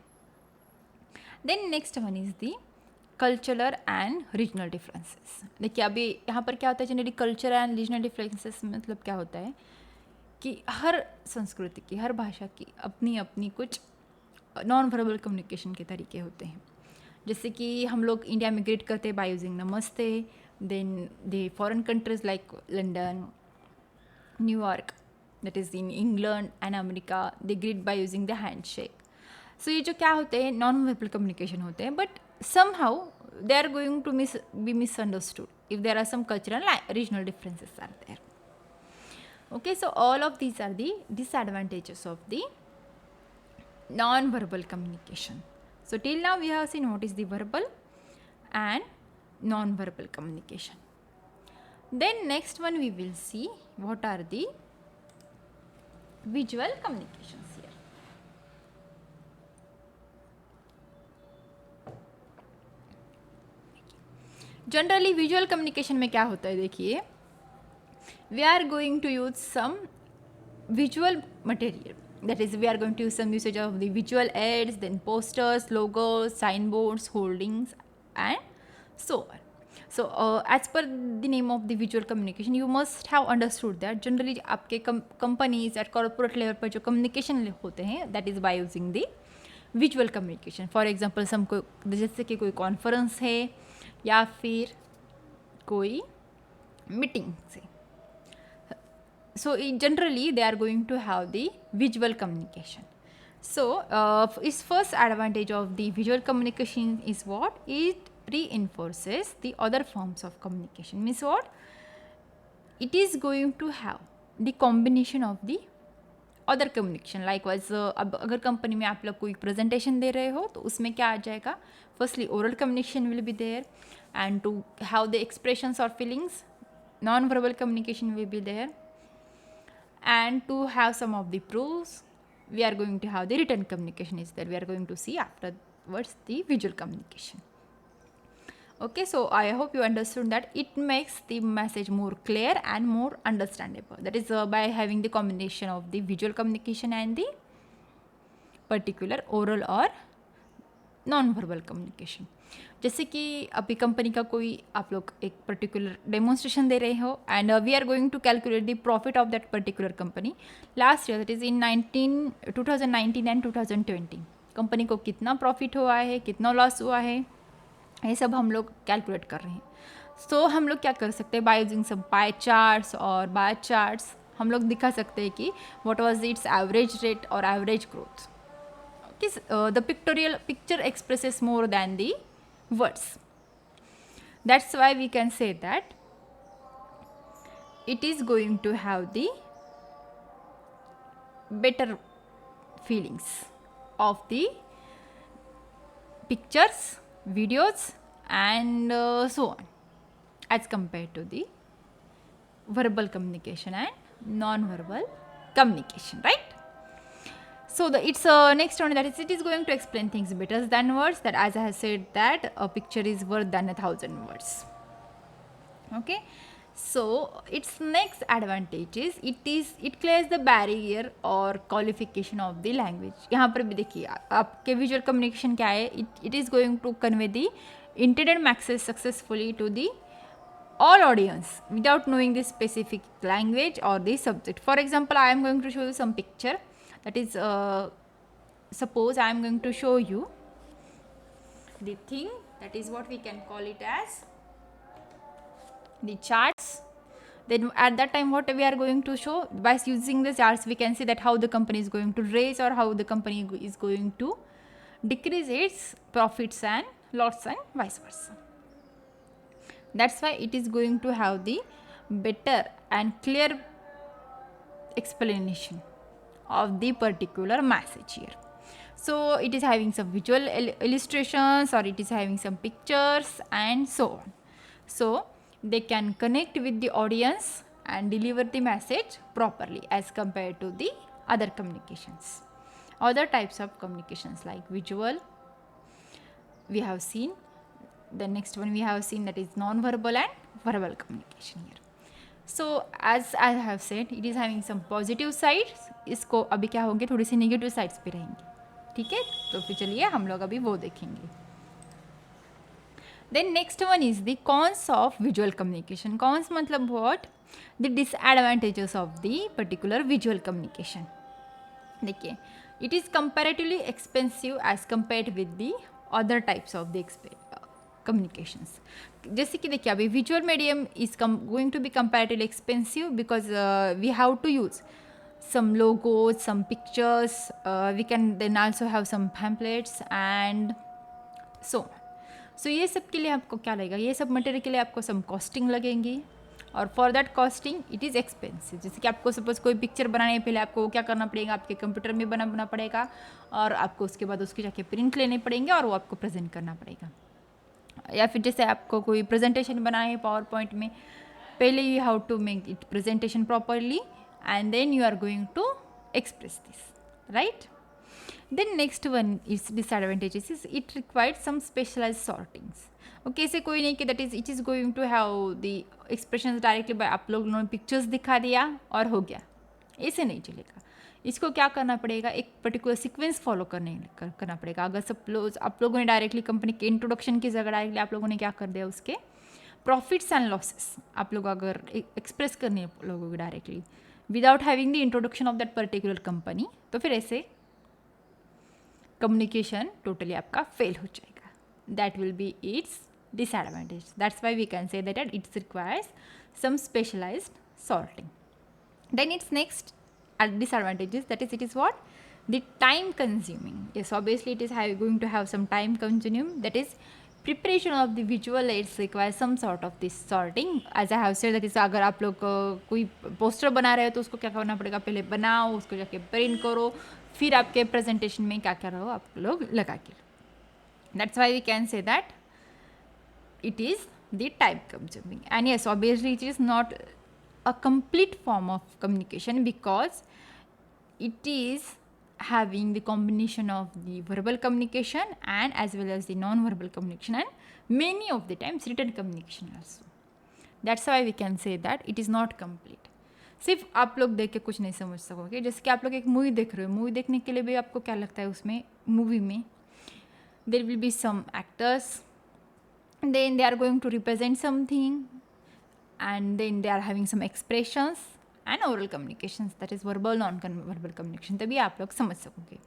Then next one is the cultural and regional differences. देखिए, अभी यहाँ पर क्या होता है, generally culture and regional differences मतलब क्या होता है कि हर संस्कृति की, हर भाषा की अपनी अपनी कुछ नॉन वर्बल कम्युनिकेशन के तरीके होते हैं. जैसे कि हम लोग इंडिया में ग्रीट करते हैं बाय यूजिंग नमस्ते, then the foreign countries like London, New York, that is in England and America, they greet by using the handshake. So ये जो क्या होते हैं, नॉन वर्बल कम्युनिकेशन होते हैं, but somehow they are going to be misunderstood if there are some cultural and regional differences are there. Okay, so all of these are the disadvantages of the non-verbal communication. So till now we have seen what is the verbal and non-verbal communication. Then next one we will see what are the visual communications here. Generally visual communication में क्या होता है, देखिए, we are going to use some visual material, that is we are going to use some usage of the visual aids, then posters, logos, sign boards, hoardings and so on. So as per the name of the visual communication you must have understood that generally आपके companies at corporate level पर जो communication होते हैं, that is bye using the visual communication. For example जैसे कि कोई conference है या फिर कोई मीटिंग से, so generally they are going to have the visual communication. So इस first advantage of the visual communication is what it reinforces the other forms of communication. Means what? It is going to have the combination of the other communication. Likewise अब अगर company में आप लोग कोई presentation दे रहे हो तो उसमें क्या आ जाएगा, firstly oral communication will be there, and to have the expressions और feelings non verbal communication will be there, and to have some of the proofs we are going to have the written communication is there. We are going to see afterwards the visual communication. Okay, so I hope you understood that it makes the message more clear and more understandable. That is by having the combination of the visual communication and the particular oral or non-verbal communication. जैसे कि अभी company का कोई आप लोग एक particular demonstration दे रहे हो and we are going to calculate the profit of that particular company last year, that is in 2019 and 2020. Company को कितना प्रॉफिट हुआ है, कितना लॉस हुआ है, ये सब हम लोग कैलकुलेट कर रहे हैं. सो हम लोग क्या कर सकते हैं, बाय यूजिंग सब पाई चार्ट्स और बार चार्ट्स हम लोग दिखा सकते हैं कि what was its average rate और average growth. The picture expresses more than the words. That's why we can say that it is going to have the better feelings of the pictures, videos and so on as compared to the verbal communication and non-verbal communication, right? So it's next one, that is it is going to explain things better than words, that as I have said that a picture is worth than 1,000 words. Okay, so its next advantage is it clears the barrier or qualification of the language. यहाँ पर भी देखिए आपके visual communication क्या है, it is going to convey the intended message successfully to the all audience without knowing the specific language or the subject. For example, I am going to show you some picture, that is suppose I am going to show you the thing, that is what we can call it as the charts. Then at that time what we are going to show, by using the charts we can see that how the company is going to raise or how the company is going to decrease its profits and loss and vice versa. That's why it is going to have the better and clear explanation of the particular message here. So it is having some visual illustrations, or it is having some pictures and so on. So they can connect with the audience and deliver the message properly as compared to the other communications. Other types of communications like visual we have seen. The next one we have seen, that is non-verbal and verbal communication here. So as I have said, it is having some positive sides. इसको अभी क्या होंगे, थोड़ी सी negative sides पे रहेंगे, ठीक है? तो फिर चलिए हम लोग अभी वो देखेंगे. Then next one is the cons of visual communication. Cons मतलब what? The disadvantages of the particular visual communication. देखिए, it is comparatively expensive as compared with the other types of the communications. जैसे कि देखिए अभी visual medium is going to be comparatively expensive because we have to use some logos, some pictures, we can then also have some pamphlets and so on. So ये सब के लिए आपको क्या लगेगा, ये सब मटेरियल के लिए आपको some costing लगेंगी, और for that costing it is expensive. जैसे कि आपको सपोज कोई पिक्चर बनाने पहले आपको क्या करना पड़ेगा, आपके कंप्यूटर में बनाना पड़ेगा और आपको उसके बाद उसके जाके प्रिंट लेने पड़ेंगे और वो आपको प्रेजेंट करना पड़ेगा. या फिर जैसे आपको कोई प्रेजेंटेशन बनाए है पावर पॉइंट में, पहले you have to make it presentation properly and then you are going to express this, right? Then next one is disadvantages is it requires some specialized sortings. Okay, ऐसे कोई नहीं कि that is it is going to have the expressions directly by आप लोगों ने pictures दिखा दिया और हो गया, ऐसे नहीं चलेगा. इसको क्या करना पड़ेगा, एक पर्टिकुलर सीक्वेंस फॉलो करना पड़ेगा. अगर सपोज आप लोगों ने डायरेक्टली कंपनी के इंट्रोडक्शन की जगह डायरेक्टली आप लोगों ने क्या कर दिया, उसके प्रॉफिट्स एंड लॉसेस आप लोग अगर एक्सप्रेस करने लोगों को directly without having the introduction of that particular company, तो फिर ऐसे कम्युनिकेशन टोटली आपका फेल हो जाएगा. That will be it's disadvantage. That's why we can say that it requires some specialized sorting. Then its next disadvantages, that is it is what, the time consuming. Yes, obviously it is going to have some time consuming, that is preparation of the visual aids requires some sort of this sorting. As I have said, that is अगर आप लोग कोई poster बना रहे हो तो उसको क्या करना पड़ेगा, पहले बनाओ, उसको जाके प्रिंट करो, फिर आपके प्रेजेंटेशन में क्या क्या रहो आप लोग लगा के. That's why we can say that it is the time consuming. And yes, obviously it is not a complete form of communication because it is having the combination of the verbal communication and as well as the non-verbal communication and many of the times written communication also. That's why we can say that it is not complete. सिर्फ आप लोग देख के कुछ नहीं समझ सकोगे. जैसे कि आप लोग एक मूवी देख रहे हो, मूवी देखने के लिए भी आपको क्या लगता है, उसमें मूवी में there will be some actors, then they are going to represent something and then they are having some expressions and oral communications, that is verbal non-verbal communication. तभी आप लोग समझ सकोगे.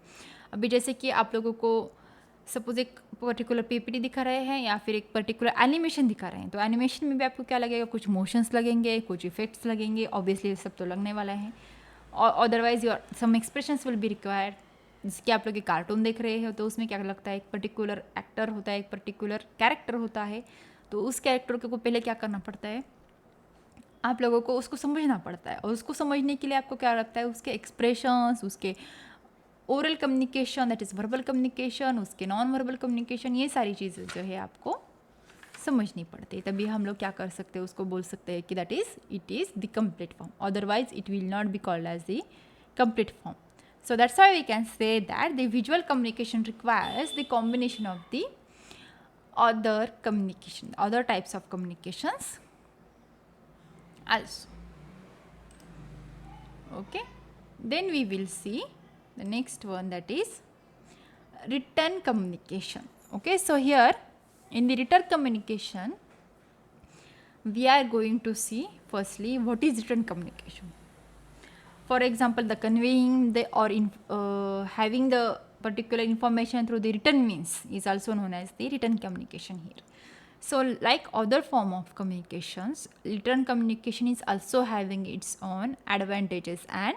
अभी जैसे कि आप लोगों को सपोज एक पर्टिकुलर पीपीटी दिखा रहे हैं या फिर एक पर्टिकुलर एनिमेशन दिखा रहे हैं, तो एनिमेशन में भी आपको क्या लगेगा, कुछ मोशंस लगेंगे, कुछ इफेक्ट्स लगेंगे, ऑब्वियसली सब तो लगने वाला है, और otherwise your some expressions will be required. जैसे कि आप लोग एक कार्टून देख रहे हो तो उसमें क्या लगता है, एक पर्टिकुलर एक्टर होता है, एक पर्टिकुलर कैरेक्टर होता है, तो उस कैरेक्टर को पहले क्या करना पड़ता है, आप लोगों को उसको समझना पड़ता है, और उसको समझने के लिए आपको क्या लगता है, उसके एक्सप्रेशंस, उसके oral communication, that is verbal communication, उसके नॉन वर्बल कम्युनिकेशन, ये सारी चीज़ें जो है आपको समझनी पड़ती है. तभी हम लोग क्या कर सकते हैं, उसको बोल सकते हैं कि that is it is the complete form. Otherwise it will not be called as the complete form. So that's why we can say that the visual communication requires the combination of the other types of communications also. Okay, then we will see the next one, that is written communication. Okay, so here in the written communication we are going to see firstly what is written communication. For example, the conveying the having the particular information through the written means is also known as the written communication here. So like other form of communications, written communication is also having its own advantages and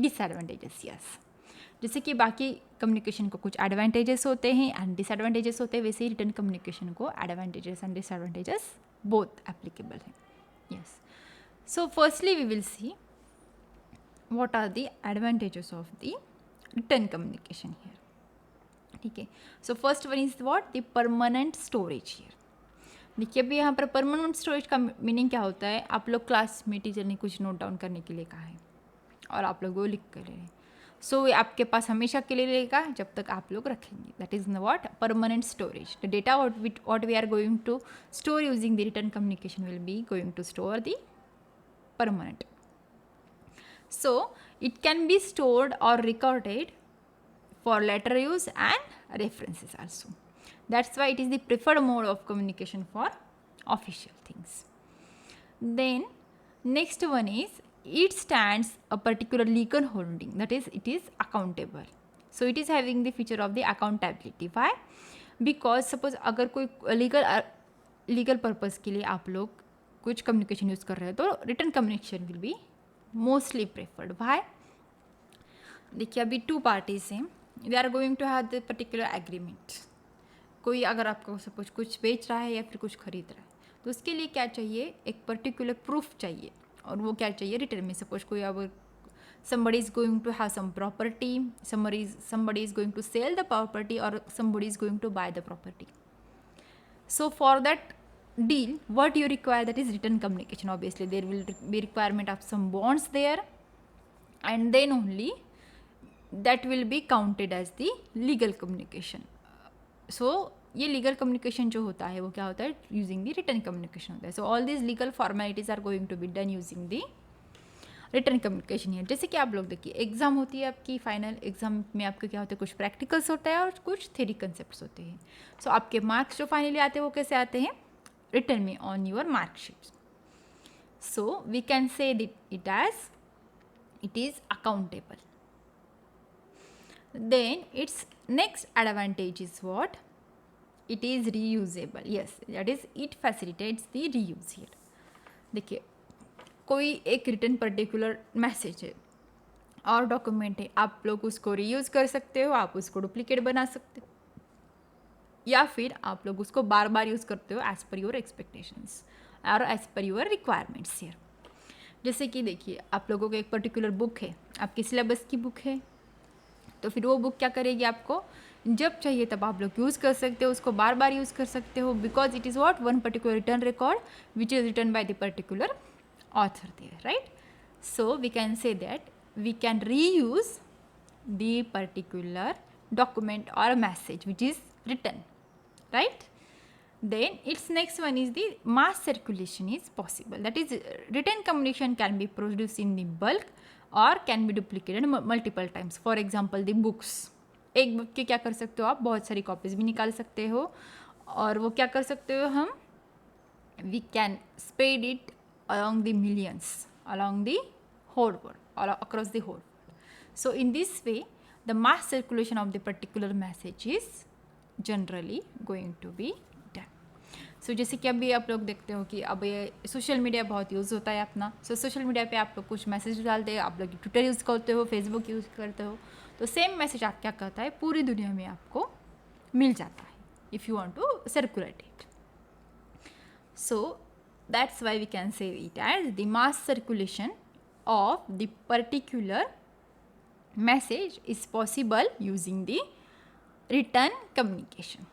disadvantages. Yes, जैसे कि बाकी communication को कुछ advantages होते हैं and disadvantages होते हैं, वैसे ही रिटर्न कम्युनिकेशन को advantages and disadvantages both applicable हैं. Yes, so firstly we will see what are the advantages of the written communication here. ठीक है, so first one is what, the permanent storage here. देखिए अभी यहाँ पर permanent storage का meaning क्या होता है, आप लोग क्लास में टीचर ने कुछ नोट डाउन करने के लिए कहा है और आप लोग वो लिख कर रहे हैं, सो ये आपके पास हमेशा के लिए रहेगा जब तक आप लोग रखेंगे. That is what, permanent storage. The data what we are going to store using the written communication will be going to store the permanent. So it can be stored or recorded for later use and references also. That's why it is the preferred mode of communication for official things. Then next one is, it stands a particular legal holding, that is it is accountable. So it is having the feature of the accountability. Why? Because suppose अगर कोई legal purpose के लिए आप लोग कुछ communication use कर रहे हैं तो written communication will be mostly preferred. Why? देखिए अभी टू पार्टीज हैं, they are going to have the particular agreement. कोई अगर आपको सपोज कुछ बेच रहा है या फिर कुछ खरीद रहा है तो उसके लिए क्या चाहिए, एक पर्टिकुलर प्रूफ चाहिए, और वो क्या चाहिए, रिटर्न में. सपोज कोई अब somebody is going to have some property, somebody is going to sell the property, or somebody is going to buy the property. So for that deal, what you require, that is written communication. Obviously there will be requirement of some bonds there, and then only that will be counted as the legal communication. So ये legal communication जो होता है वो क्या होता है, using the written communication होता है. So all this legal formalities are going to be done using the written communication है. जैसे कि आप लोग देखिए एग्जाम होती है आपकी, फाइनल एग्जाम में आपके क्या होता है, कुछ प्रैक्टिकल्स होता है और कुछ थ्योरी कंसेप्ट्स होते हैं. सो आपके मार्क्स जो फाइनली आते हैं वो कैसे आते हैं, रिटर्न में on your marksheet. So we can say it as it is accountable. Then its next advantage is what, it is reusable. Yes, that is it facilitates the reuse here. देखिए कोई एक रिटर्न पर्टिकुलर मैसेज है और document है, आप लोग उसको reuse कर सकते हो, आप उसको डुप्लीकेट बना सकते हो, या फिर आप लोग उसको बार बार यूज़ करते हो एज पर योर एक्सपेक्टेशंस और as per your requirements here. जैसे कि देखिए आप लोगों को एक पर्टिकुलर बुक है, आपकी सिलेबस की बुक है, तो फिर वो बुक क्या करेगी, आपको जब चाहिए तब आप लोग यूज़ कर सकते हो, उसको बार बार यूज़ कर सकते हो, because it is what, one particular written record which is written by the particular author there, right? So we can say that we can reuse the particular document or message which is written, right? Then its next one is the mass circulation is possible. That is written communication can be produced in the bulk or can be duplicated multiple times. For example, the books, एक book के क्या कर सकते हो आप, बहुत सारी copies भी निकाल सकते हो, और वो क्या कर सकते हो हम, we can spread it along the millions, along the whole world, or across the whole world. So in this way the mass circulation of the particular message is generally going to be done. So जैसे कि अभी आप लोग देखते हो कि अब ये सोशल मीडिया बहुत यूज़ होता है अपना. सो सोशल मीडिया पे आप लोग कुछ मैसेज डालते हो, आप लोग ट्विटर यूज़ करते हो, फेसबुक यूज़ करते हो, तो सेम मैसेज आप क्या करता है, पूरी दुनिया में आपको मिल जाता है if you want to circulate it. So that's why we can say it as the mass circulation of the particular message is possible using the written communication.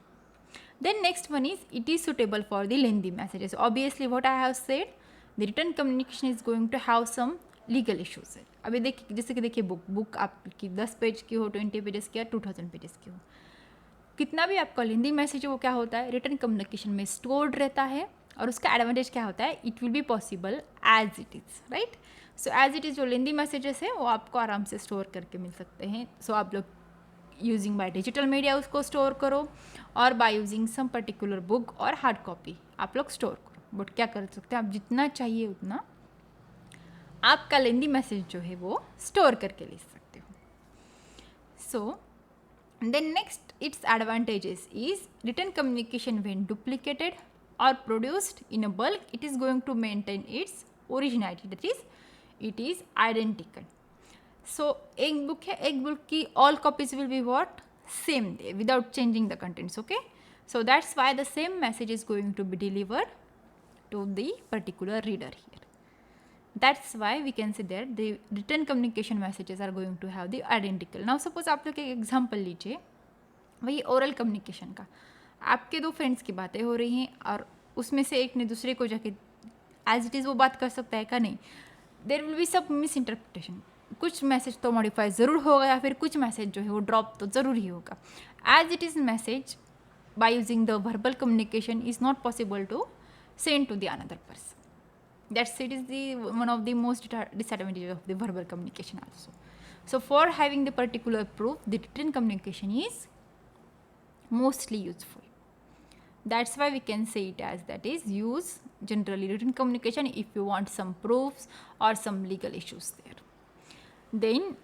Then next one is, it is suitable for the lengthy messages. Obviously what I have said, the written communication is going to have some legal issues है। अभी देखिए, जैसे कि देखिए book आपकी 10 page की हो, 20 pages की या 2000 पेजेस की हो, कितना भी आपका लेंदी मैसेज है वो क्या होता है, रिटर्न कम्युनिकेशन में स्टोर्ड रहता है। और उसका एडवांटेज क्या होता है, it will be possible as it is, right. So as it is जो लेंदी मैसेजेस है वो आपको आराम से स्टोर करके मिल सकते हैं। सो आप लोग यूजिंग बाय डिजिटल मीडिया उसको स्टोर करो, और by using some particular book और हार्ड कॉपी आप लोग स्टोर करो। बट क्या कर सकते हैं, आप जितना चाहिए उतना आपका लेंदी मैसेज जो है वो स्टोर करके ले सकते हो। सो then next its advantages is written communication when duplicated or produced in a bulk, it is going to maintain its originality, that is it is identical. So एक book है, एक book की all copies will be what, same there without changing the contents, okay. So that's why the same message is going to be delivered to the particular reader here. That's why we can say that the written communication messages are going to have the identical. Now suppose आप लोग एक example लीजिए, वही oral communication का। आपके दो friends की बातें हो रही हैं और उसमें से एक ने दूसरे को जाके एज इट इज़ वो बात कर सकता है का नहीं, देर विल बी सब मिस इंटरप्रिटेशन। कुछ मैसेज तो मॉडिफाई ज़रूर होगा या फिर कुछ मैसेज जो है वो ड्रॉप तो ज़रूर ही होगा। As it is message by using the verbal communication is not possible to send to the another person. That's it is the one of the most disadvantages of the verbal communication also. So for having the particular proof, the written communication is mostly useful. That's why we can say it as that is use generally written communication if you want some proofs or some legal issues there. Then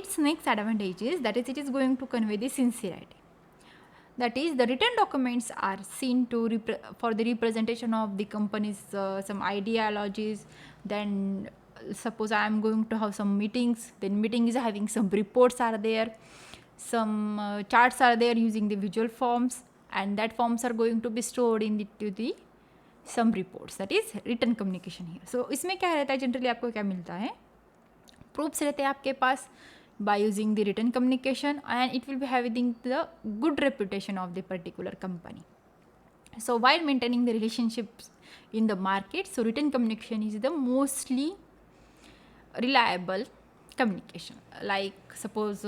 its next advantage is that is it is going to convey the sincerity. That is, the written documents are seen to for the representation of the company's some ideologies. Then suppose I am going to have some meetings, then meeting is having some reports are there, some charts are there using the visual forms, and that forms are going to be stored in the some reports. That is written communication here. So इसमें क्या रहता है, generally आपको क्या मिलता है, proofs रहते हैं आपके पास by using the written communication, and it will be having the good reputation of the particular company. So while maintaining the relationships in the market, so written communication is the mostly reliable communication. Like suppose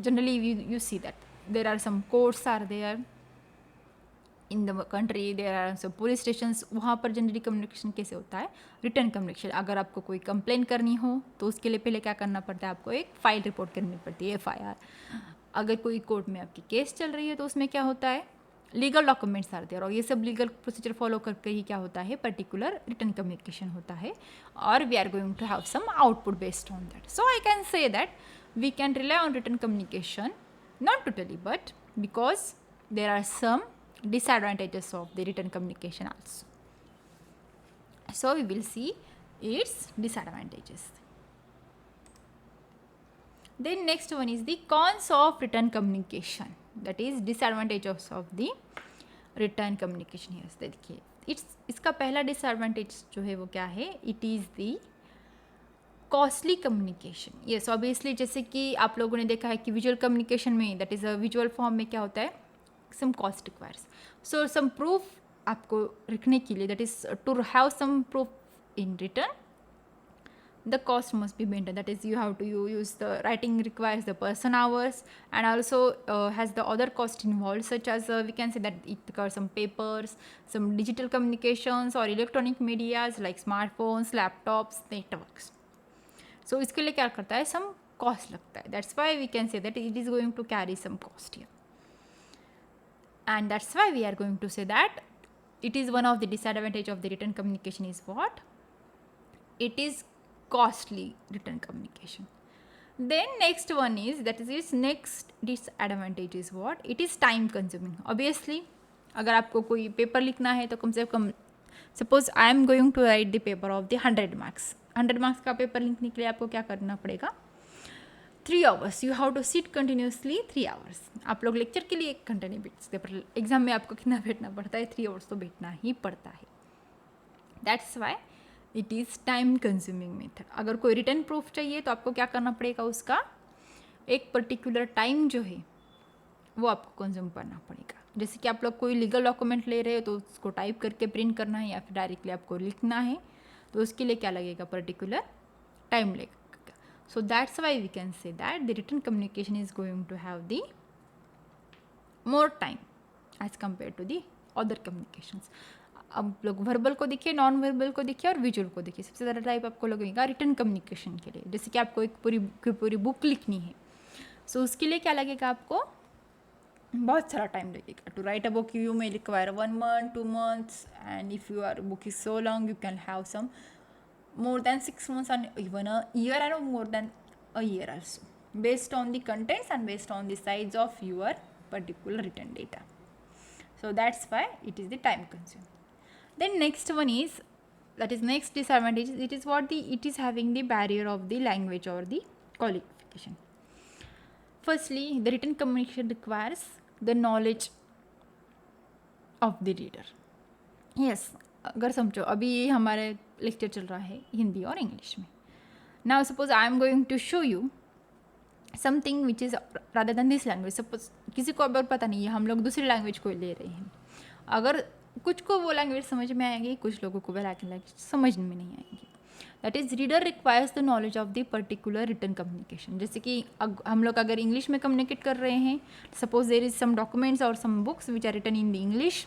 generally you see that there are some courts are there in the country, there are so police station, वहाँ पर generally communication कैसे होता है, written communication. अगर आपको कोई complain करनी हो तो उसके लिए पहले क्या करना पड़ता है, आपको एक फ़ाइल रिपोर्ट करनी पड़ती है, FIR। अगर कोई कोर्ट में आपकी केस चल रही है तो उसमें क्या होता है, लीगल डॉक्यूमेंट्स आते हैं, और ये सब लीगल प्रोसीजर फॉलो करके ही क्या होता है, पर्टिकुलर रिटर्न कम्युनिकेशन होता है। और we are going to have some output based on that. So I can say that we can rely on written communication, not totally but because there are some disadvantages of the written communication also. So we will see its disadvantages. Then next one is the cons of written communication, that is disadvantages of the written communication here. देखिए इसका पहला disadvantage जो है वो क्या है, it is the costly communication. Yes obviously, जैसे कि आप लोगों ने देखा है कि विजुअल कम्युनिकेशन में, that is a visual form में क्या होता है, some cost requires. So some proof आपको रखने के लिए, that is to have some proof in written, the cost must be maintained. That is you have to use the writing requires the person hours, and also has the other cost involved, such as we can say that it requires some papers, some digital communications or electronic medias like smartphones, laptops, networks. So इसके लिए क्या करता है, some cost लगता है. That's why we can say that it is going to carry some cost here. And that's why we are going to say that it is one of the disadvantage of the written communication is what? It is costly written communication. Then next one is, that is its next disadvantage is what? It is time consuming. Obviously, अगर आपको कोई paper लिखना है तो कम से कम, suppose I am going to write the paper of the 100 marks, 100 marks का पेपर लिखने के लिए आपको क्या करना पड़ेगा, 3 hours. You have to sit continuously 3 hours. आप लोग लेक्चर के लिए 1 घंटा नहीं बैठ सकते, पर एग्जाम में आपको कितना बैठना पड़ता है, 3 hours तो बैठना ही पड़ता है. That's why it is time consuming method. अगर कोई रिटर्न प्रूफ चाहिए तो आपको क्या करना पड़ेगा, उसका एक पर्टिकुलर टाइम जो है वो आपको कंज्यूम करना पड़ेगा. जैसे कि आप लोग कोई लीगल डॉक्यूमेंट ले रहे हो तो उसको टाइप करके प्रिंट करना है या फिर डायरेक्टली आपको लिखना है, तो उसके लिए क्या लगेगा, पर्टिकुलर time लगेगा. So that's why we can say that the written communication is going to have the more time as compared to the other communications. अब लोग वर्बल को देखिए, नॉन वर्बल को देखिए और विजुअल को देखिए. सबसे ज़्यादा टाइप आपको लगेगा रिटन कम्युनिकेशन के लिए. जैसे कि आपको एक पूरी बुक लिखनी है, सो उसके लिए क्या लगेगा आपको, बहुत सारा टाइम लगेगा. To write a book you may require 1 month 2 months, and if your book is so long you can have some more than 6 months and even a year and more than a year also, based on the contents and based on the size of your particular written data. So that's why it is the time consuming. Then next one is, that is next disadvantage, it is having the barrier of the language or the qualification. Firstly, the written communication requires the knowledge of the reader. Yes, अगर समझो अभी ये हमारे lecture चल रहा है हिंदी और English में. Now suppose I am going to show you something which is rather than this language. Suppose किसी को अगर पता नहीं है, हम लोग दूसरी लैंग्वेज को ले रहे हैं. अगर कुछ को वो लैंग्वेज समझ में आएगी, कुछ लोगों को वो लैंग्वेज समझ में नहीं आएगी. That is reader requires the knowledge of the particular written communication. जैसे कि हम लोग अगर इंग्लिश में कम्युनिकेट कर रहे हैं, suppose there is some documents और some books which are written in the English,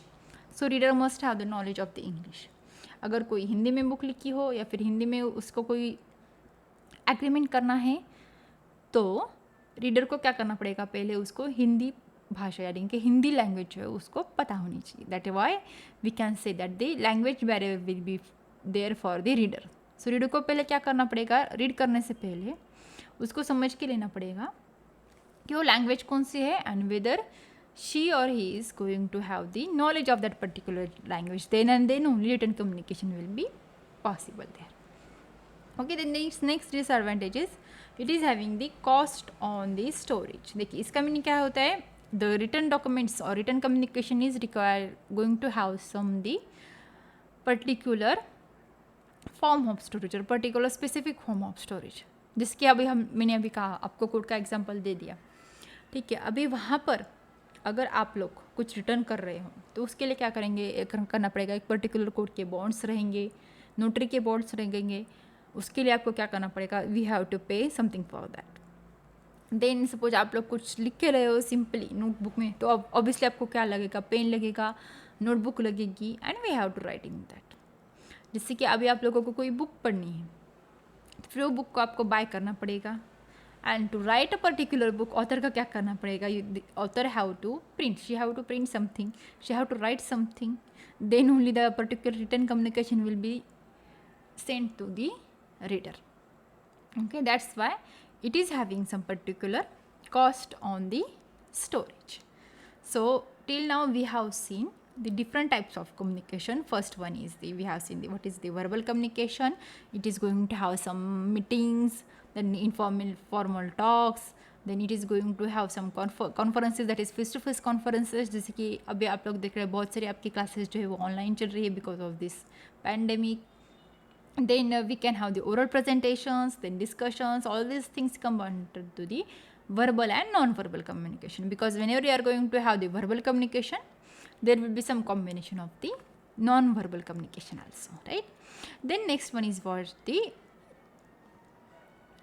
so reader must have the knowledge of the English. अगर कोई हिंदी में बुक लिखी हो या फिर हिंदी में उसको कोई एग्रीमेंट करना है, तो रीडर को क्या करना पड़ेगा, पहले उसको हिंदी भाषा यानी कि हिंदी लैंग्वेज जो है उसको पता होनी चाहिए. That is why we can say that the language barrier will be there for the reader. So reader को पहले क्या करना पड़ेगा, रीड करने से पहले उसको समझ के लेना पड़ेगा कि वो लैंग्वेज कौन सी है and whether she or he is going to have the knowledge of that particular language. Then and then only written communication will be possible there. Okay, then next disadvantage is it is having the cost on the storage. देखिए इसका meaning क्या होता है, the written documents or written communication is going to have some the particular form of storage or particular specific form of storage. जिसकी अभी मैंने अभी कहा, आपको कोड का एग्जाम्पल दे दिया. ठीक है, अभी वहाँ पर अगर आप लोग कुछ रिटर्न कर रहे हो तो उसके लिए क्या करेंगे, करना पड़ेगा, एक पर्टिकुलर कोड के बॉन्ड्स रहेंगे, नोटरी के बॉन्ड्स रहेंगे. उसके लिए आपको क्या करना पड़ेगा, we have to pay something for that. Then suppose आप लोग कुछ लिख के रहे हो सिंपली नोटबुक में, तो अब ऑब्वियसली आपको क्या लगेगा, पेन लगेगा, नोटबुक लगेगी, and we have to write in that. जिससे कि अभी आप लोगों को कोई बुक पढ़नी है, तो फिर वो बुक को आपको बाय करना पड़ेगा. And to write a particular book, author का क्या करना पड़ेगा, the author have to print, she have to print something, she have to write something, then only the particular written communication will be sent to the reader. Okay, that's why it is having some particular cost on the storage. So till now we have seen the different types of communication. First one is we have seen what is the verbal communication. It is going to have some meetings, then informal formal talks, then it is going to have some conferences, that is face to face conferences. जैसे कि अभी आप लोग देख रहे हैं बहुत सारी आपकी क्लासेस जो है वो ऑनलाइन चल रही है because of this pandemic. Then we can have the oral presentations, then discussions, all these things come under to the verbal and non-verbal communication, because whenever you are going to have the verbal communication, there will be some combination of the non-verbal communication also, right? Then next one is what the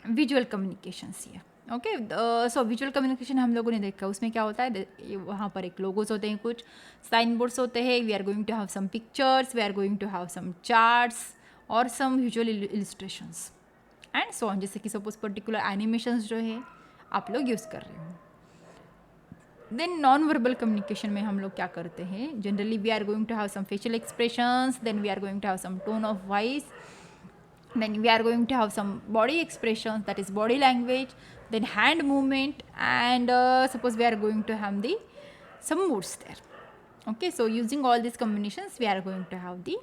visual communications here. Okay, so visual communication हम लोगों ने देखा, उसमें क्या होता है, वहाँ पर एक लोगोज होते हैं, कुछ साइन बोर्ड्स होते हैं, we are going to have some pictures, we are going to have some charts और some visual illustrations and so on. जैसे कि सपोज पर्टिकुलर एनिमेशंस जो है आप लोग यूज़ कर रहे हो. देन नॉन वर्बल कम्युनिकेशन में हम लोग क्या करते हैं, generally we are going to have some facial expressions, then we are going to have some tone of voice, then we are going to have some body expressions, that is body language, then hand movement, and suppose we are going to have the some moods there. Okay, so using all these combinations we are going to have the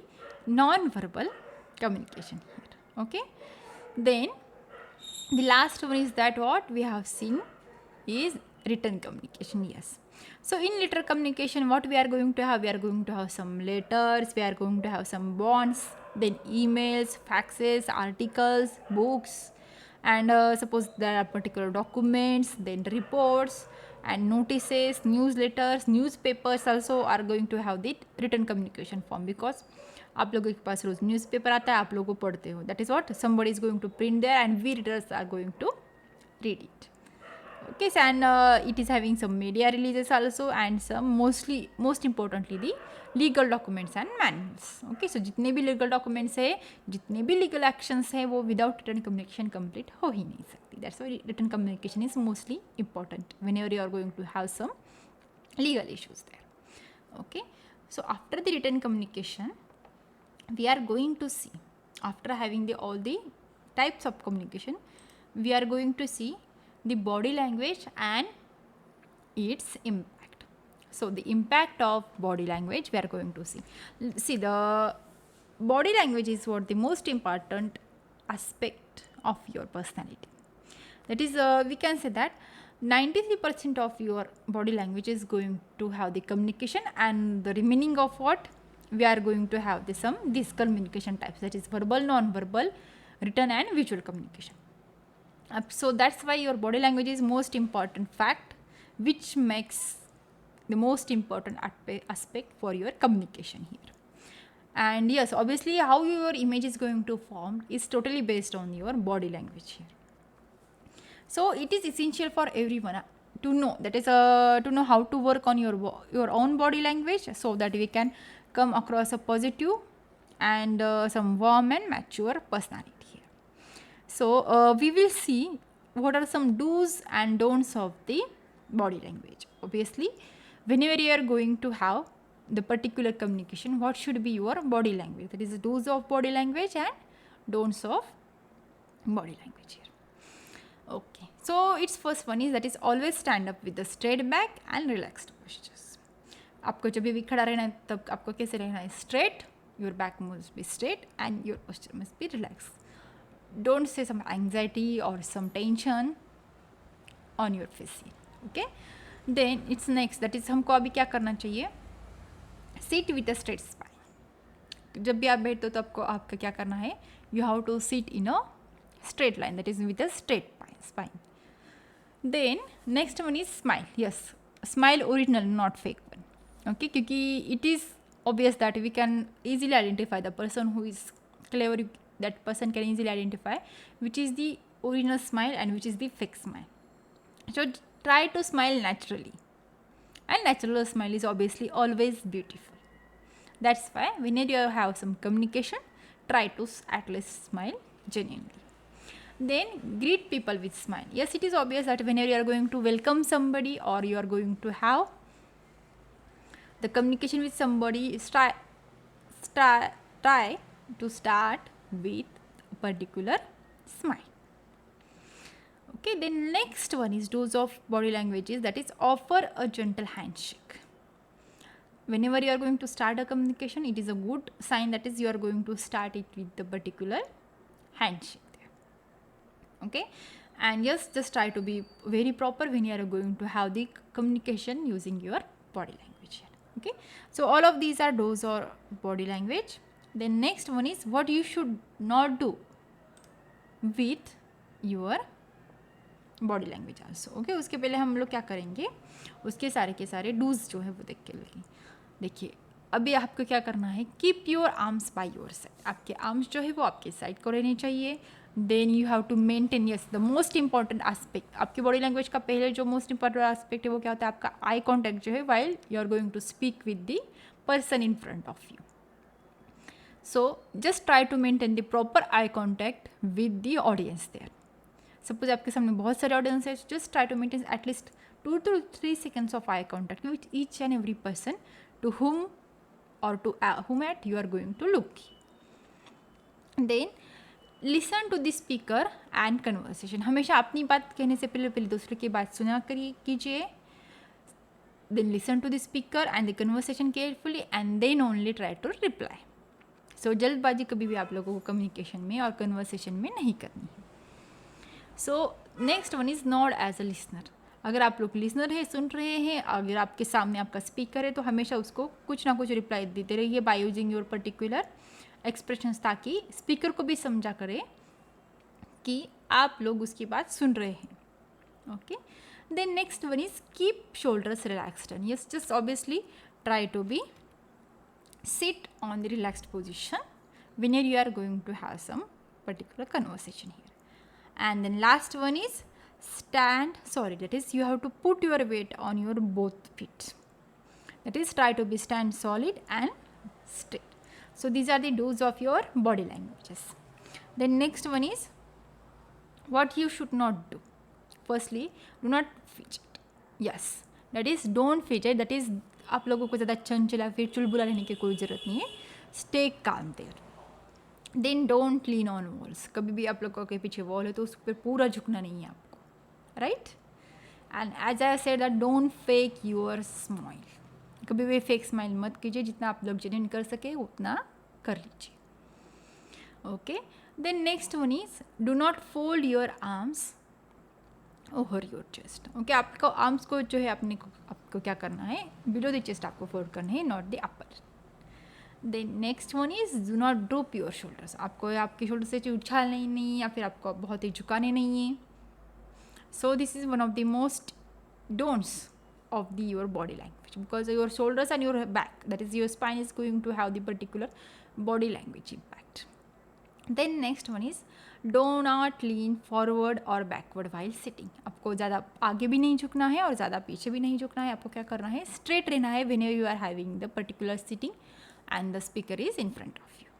non-verbal communication here. Okay, then the last one is that what we have seen is written communication. Yes, so in letter communication what we are going to have, we are going to have some letters, we are going to have some bonds, then emails, faxes, articles, books, and suppose there are particular documents, then reports and notices, newsletters, newspapers also are going to have the written communication form, because आप लोगों के पास रोज newspaper आता है, आप लोगों को पढ़ते हो. That is what somebody is going to print there and we readers are going to read it. Okay, so and it is having some media releases also and some most importantly the legal documents and manuals. Okay, so जितने भी legal documents है, जितने भी legal actions है, वो without written communication complete हो ही नहीं सकती. That's why written communication is mostly important whenever you are going to have some legal issues there. Okay, so after the written communication we are going to see, after having all the types of communication, we are going to see the body language and its impact. So the impact of body language we are going to see the body language is what the most important aspect of your personality. That is we can say that 93% of your body language is going to have the communication, and the remaining of what we are going to have these communication types, that is verbal, non-verbal, written and visual communication. So that's why your body language is most important fact, which makes the most important aspect for your communication here. And yes, obviously how your image is going to form is totally based on your body language here. So it is essential for everyone to know, that is to know how to work on your own body language, so that we can come across a positive and some warm and mature personality here. So we will see what are some do's and don'ts of the body language. Obviously, whenever you are going to have the particular communication, what should be your body language? That is the do's of body language and don'ts of body language here. Okay, so its first one is that is always stand up with the straight back and relaxed postures. आपको जब भी खड़ा रहना है तब आपको कैसे रहना है? Straight, your back must be straight and your posture must be relax. Don't say some anxiety or some tension on your face. Okay, then it's next, that is हमको अभी क्या करना चाहिए? Sit with a straight spine. जब भी आप बैठते हो तो आपका क्या करना है? You have to sit in a straight line, that is with a straight spine. Then next one is smile. Yes, smile original, not fake one. Okay, क्योंकि it is obvious that we can easily identify the person who is clever. That person can easily identify which is the original smile and which is the fake smile. So try to smile naturally, and natural smile is obviously always beautiful. That's why whenever you have some communication, try to at least smile genuinely. Then greet people with smile. Yes, it is obvious that whenever you are going to welcome somebody or you are going to have the communication with somebody, try to start with a particular smile. Okay, then next one is dose of body languages, that is offer a gentle handshake. Whenever you are going to start a communication, it is a good sign that is you are going to start it with the particular handshake there. Okay, and yes, just try to be very proper when you are going to have the communication using your body language here. Okay, so all of these are dose or body language. Then next one is what you should not do with your body language also. Okay, उसके पहले हम लोग क्या करेंगे, उसके सारे के सारे डूज जो है वो देख के लगे. देखिए, अभी आपको क्या करना है, keep your arms by your side. आपके आर्म्स जो है वो आपके साइड को रहने चाहिए. Then you have to maintain, yes, the most important aspect आपकी बॉडी लैंग्वेज का पहले जो मोस्ट इंपॉर्टेंट एस्पेक्ट है वो क्या होता है, आपका आई कॉन्टैक्ट जो है while you are going to speak with the person in front of you. So just try to maintain the proper eye contact with the audience there. Suppose आपके सामने बहुत सारे audience है, just try to maintain at least 2 to 3 seconds of eye contact with each and every person to whom or to whom at you are going to look. Then listen to the speaker and conversation. हमेशा अपनी बात कहने से पहले दूसरे की बात सुना कीजिए. Then listen to the speaker and the conversation carefully and then only try to reply. सो जल्दबाजी कभी भी आप लोगों को कम्युनिकेशन में और कन्वर्सेशन में नहीं करनी है. So next one is not as a listener. अगर आप लोग लिसनर है, सुन रहे हैं, अगर आपके सामने आपका स्पीकर है तो हमेशा उसको कुछ ना कुछ रिप्लाई देते रहिए by using your particular expressions, ताकि स्पीकर को भी समझा करे कि आप लोग उसकी बात सुन रहे हैं. Okay, then next one is keep shoulders relaxed. And yes, just obviously try to be sit on the relaxed position whenever you are going to have some particular conversation here. And then last one is that is you have to put your weight on your both feet. That is, try to be stand solid and straight. So these are the do's of your body languages. Then next one is what you should not do. Firstly, do not fidget. Yes, that is don't fidget. That is आप लोगों को ज़्यादा चंचल या फिर चुलबुला रहने की कोई ज़रूरत नहीं है. Stay calm there. Then don't lean on walls. कभी भी आप लोगों के पीछे वॉल है तो उस पर पूरा झुकना नहीं है आपको, right. And as I said that don't fake your smile. कभी भी फेक स्माइल मत कीजिए. जितना आप लोग जेन्युइन कर सके उतना कर लीजिए. Okay. Then next one is do not fold your arms over your chest. Okay, आपको आर्म्स को जो है आपको क्या करना है, बिलो द चेस्ट आपको फोल्ड करना है, not the upper. Then next one is do not drop your shoulders. आपको आपके शोल्डर से उछालना ही नहीं या फिर आपको बहुत ही झुकाने नहीं है. So this is one of the most don'ts of your body language, because your shoulders and your back, that is your spine, is going to have the particular body language impact. Then next one is do not lean forward or backward while sitting. आपको ज़्यादा आगे भी नहीं झुकना है और ज़्यादा पीछे भी नहीं झुकना है. आपको क्या करना है, straight रहना है whenever you are having the particular sitting and the speaker is in front of you.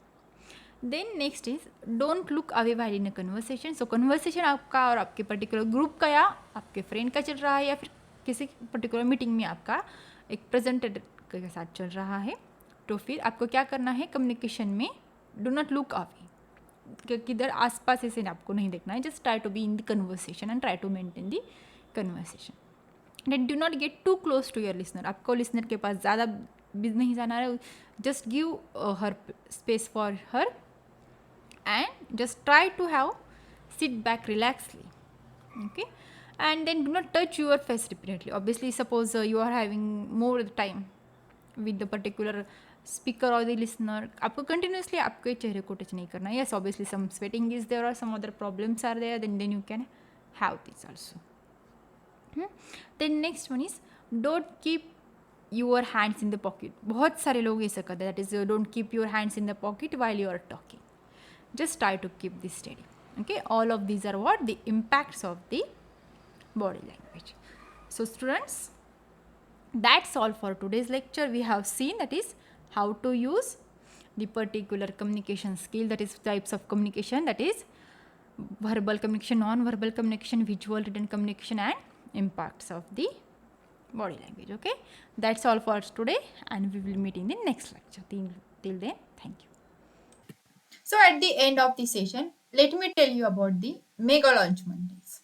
Then next is don't look away while in a conversation. So conversation आपका और आपके particular group का या आपके friend का चल रहा है या फिर किसी पर्टिकुलर मीटिंग में आपका एक प्रेजेंटेटर के साथ चल रहा है, तो फिर आपको क्या करना है, कम्युनिकेशन में डू नॉट लुक अवे. किधर आसपास ऐसे आपको नहीं देखना है. Just try to be in the conversation and try to maintain the conversation. Then do not get too close to your listener. आपको लिसनर के पास ज़्यादा नहीं जाना है. Just give her space for her and just try to have sit back relaxedly. Okay. And then do not touch your face repeatedly. Obviously, suppose you are having more time with the particular speaker or the listener, आपको continuously आपके चेहरे को touch नहीं करना है. Yes, obviously some sweating is there or some other problems are there, then you can have this also. Then next one is don't keep your hands in the pocket. बहुत सारे लोग ऐसा करते हैं. That is don't keep your hands in the pocket while you are talking. Just try to keep this steady. Okay, all of these are what the impacts of the body language. So students, that's all for today's lecture. We have seen that is how to use the particular communication skill, that is types of communication, that is verbal communication, non-verbal communication, visual written communication, and impacts of the body language. Okay, that's all for today and we will meet in the next lecture. Till then, thank you. So at the end of the session, let me tell you about the Mega Launch Mondays.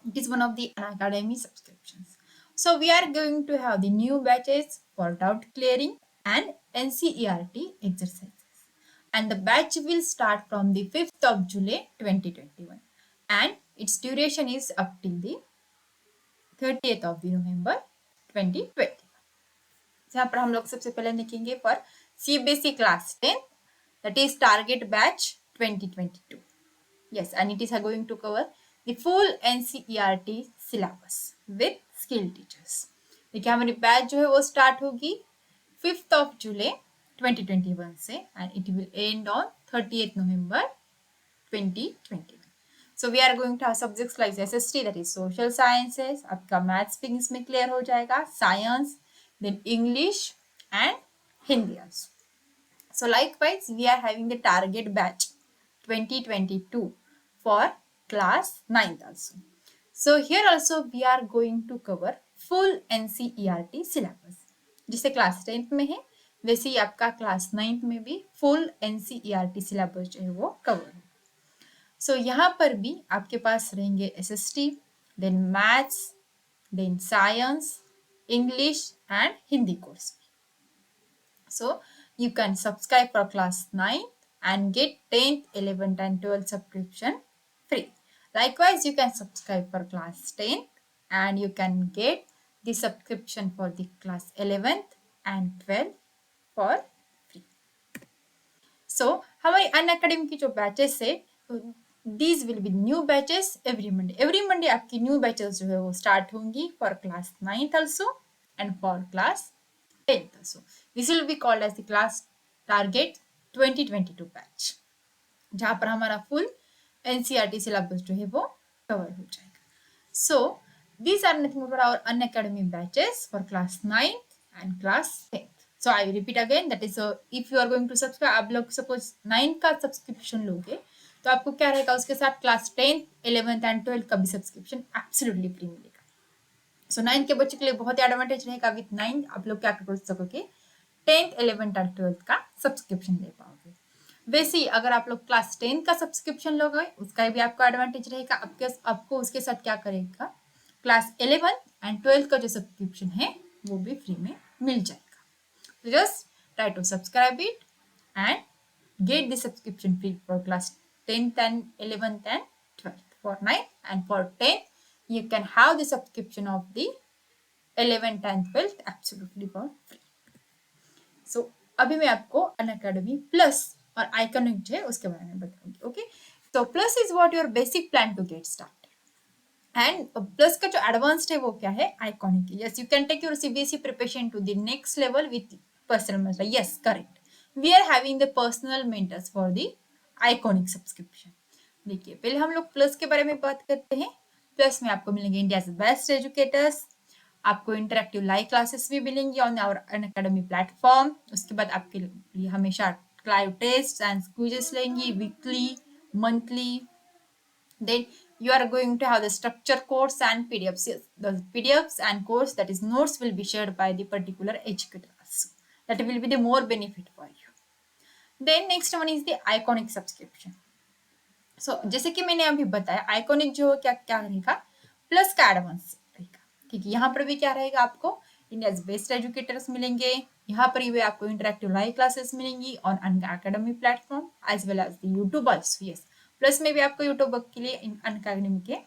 It is one of the Unacademy subscriptions. So we are going to have the new batches for doubt clearing and NCERT exercises. And the batch will start from the 5th of July 2021. And its duration is up till the 30th of November 2020. यहाँ पर हम लोग सबसे पहले देखेंगे for CBSE class 10, that is target batch 2022. Yes, and it is going to cover the full NCERT syllabus with skill teachers. देखिए हमारी batch जो है वो स्टार्ट होगी 5th of July 2021 से and it will end on 30th November 2021. So we are going to have subjects like SST, that is social sciences. आपका maths भी इसमें क्लियर हो जाएगा, science, then English and Hindi also. So likewise we are having the target batch 2022 for class 9th also. So here also we are going to cover full NCERT syllabus. जिसे class 10th में है वैसे ही आपका class 9th में भी full NCERT syllabus जो है वो कवर है. So यहाँ पर भी आपके पास रहेंगे SST, then maths, then science, English and Hindi course. So you can subscribe for class 9th and get 10th, 11th and 12th subscription free. Likewise, you can subscribe for class 10th and you can get the subscription for the class 11th and 12th for free. So हमारी Unacademy की जो batches है, these will be new batches every Monday. Every Monday आपकी new batches जो है वो start होंगी for class 9th also and for class 10th. So this will be called as the class target 2022 batch, जहां पर हमारा full NCERT syllabus जो है वो कवर हो जाएगा. सो these are nothing but our unacademy batches for class 9th and class 10th. So I repeat again, that is if you are going to subscribe, आप लोग सपोज 9 का सब्सक्रिप्शन लोगे तो आपको क्या रहेगा, उसके साथ class 10th 11th and 12th का भी सब्सक्रिप्शन एब्सोल्युटली फ्री मिलेगा. सो 9 के बच्चे के लिए बहुत ही एडवांटेज रहेगा. विथ 9 आप लोग क्या कर सकोगे, 10th 11th एंड 12th का सब्सक्रिप्शन ले पाओगे. वैसे ही अगर आप लोग क्लास 10 का सब्सक्रिप्शन लोगे उसका भी आपको एडवांटेज रहेगा. आपको उसके साथ क्या करेगा, क्लास 11 एंड 12 का जो सब्सक्रिप्शन है वो भी फ्री में मिल जाएगा. So just try to subscribe it and get the subscription free for class 10th and 11th and 12th. For 9th and for 10th, you can have the subscription of the 11th and 12th absolutely for free. So अभी मैं आपको Unacademy plus और iconic जो है उसके बारे में बताऊंगी. ओके, तो plus is what your basic plan to get started. And plus का जो एडवांस्ड है वो क्या है, iconic. Yes, you can take your CBSE preparation to the next level with personal mentor. Yes, correct. We are having the personal mentors for the iconic subscription. देखिए, पहले हम लोग प्लस के बारे में बात करते हैं. प्लस में आपको मिलेंगे इंडियाज बेस्ट एजुकेटर्स. आपको इंटरेक्टिव लाइव क्लासेस भी मिलेंगी ऑन आवर अनअकैडमी प्लेटफॉर्म. उसके बाद आपके लिए हमेशा लाइव टेस्ट एंड क्विजेस लेंगी weekly, monthly. Then you are going to have the structure course and PDFs. Yes, the PDFs and course, that is notes, will be shared by the particular educator also. That will be the more benefit for you. Then next one is the iconic subscription. So जैसे कि मैंने अभी बताया, iconic जो क्या क्या रहेगा, plus का एडवांस रहेगा. ठीक है, यहाँ पर भी क्या रहेगा, आपको इंडियाज बेस्ट एजुकेटर्स मिलेंगे. यहाँ पर भी आपको इंटरेक्टिव लाइव क्लासेस मिलेंगी on Unacademy platform as well as the YouTube also. Yes, plus में भी आपको यूट्यूब के लिए अनअकैडमी के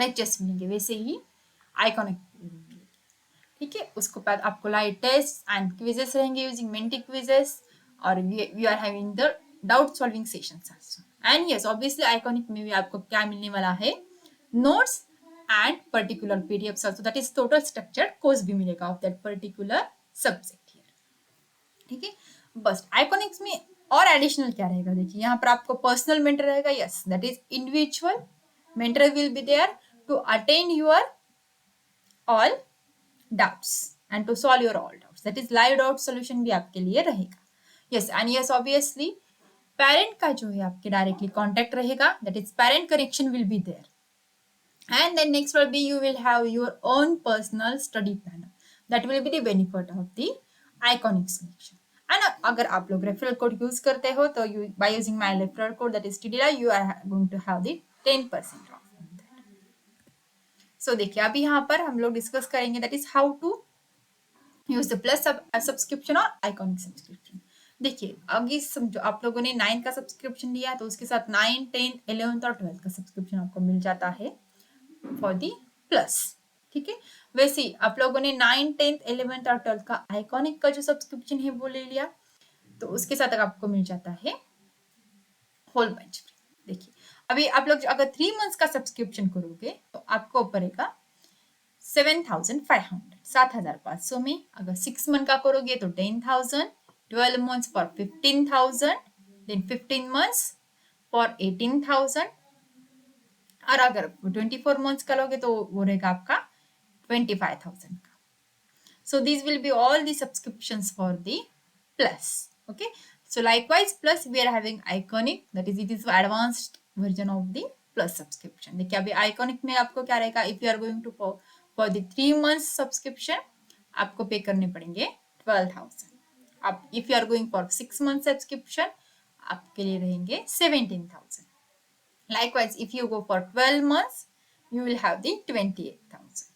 लेक्चर्स मिलेंगे, वैसे ही आइकॉनिक मिलेंगे. ठीक है, उसके बाद आपको लाइव टेस्ट एंड क्विजेस रहेंगे यूजिंग मेंटी क्विजेस, और we are having the doubt solving sessions also. And yes, obviously iconic में भी आपको क्या मिलने वाला है, notes and particular PDFs also. That is total structured course भी मिलेगा of that particular subject here. ठीक है, बस आइकॉनिक्स में और एडिशनल क्या रहेगा, देखिए यहाँ पर आपको पर्सनल मेंटर रहेगा. Yes, that is individual mentor will be there to attend your all doubts and to solve your all doubts. That is live doubt solution भी आपके लिए रहेगा. Yes, and yes, obviously parent का जो है आपके directly contact रहेगा. That is parent connection will be there. And then next will be, you will have your own personal study planner. That will be the benefit of the iconic selection. And अगर आप लोग referral code use करते हो तो you by using my referral code, that is TDI, you are going to have the 10% off on that. So देखिए, अभी यहाँ पर हम लोग डिस्कस करेंगे that is how to use the plus subscription और iconic subscription. देखिए, अभी समझो आप लोगों ने 9 का सब्सक्रिप्शन लिया तो उसके साथ 9, 10, 11 और 12 का सब्सक्रिप्शन आपको मिल जाता है फॉर दी प्लस. ठीक है, वैसे ही आप लोगों ने 9, 10, 11 और 12 का आइकॉनिक का जो सब्सक्रिप्शन है वो ले लिया तो उसके साथ आपको मिल जाता है होल बेंच. देखिए, अभी आप लोग अगर 3 मंथ्स का सब्सक्रिप्शन करोगे तो आपको पड़ेगा 7,500, 7,500 में. अगर 6 मंथ का करोगे तो 10,000, 12 months for 15,000, then 15 months for 18,000, और अगर 24 months का लोगे तो वो रहेगा आपका 25,000 का. So these will be all the subscriptions for the plus. Okay, so likewise plus we are having iconic, that is it is advanced version of the plus subscription. देखिए, अभी iconic में आपको क्या रहेगा, if you are going to for the 3 months subscription आपको पे करने पड़ेंगे 12,000. अब if you are going for 6 months subscription आपके लिए रहेंगे 17,000. Likewise, if you go for 12 months, you will have the 28,000.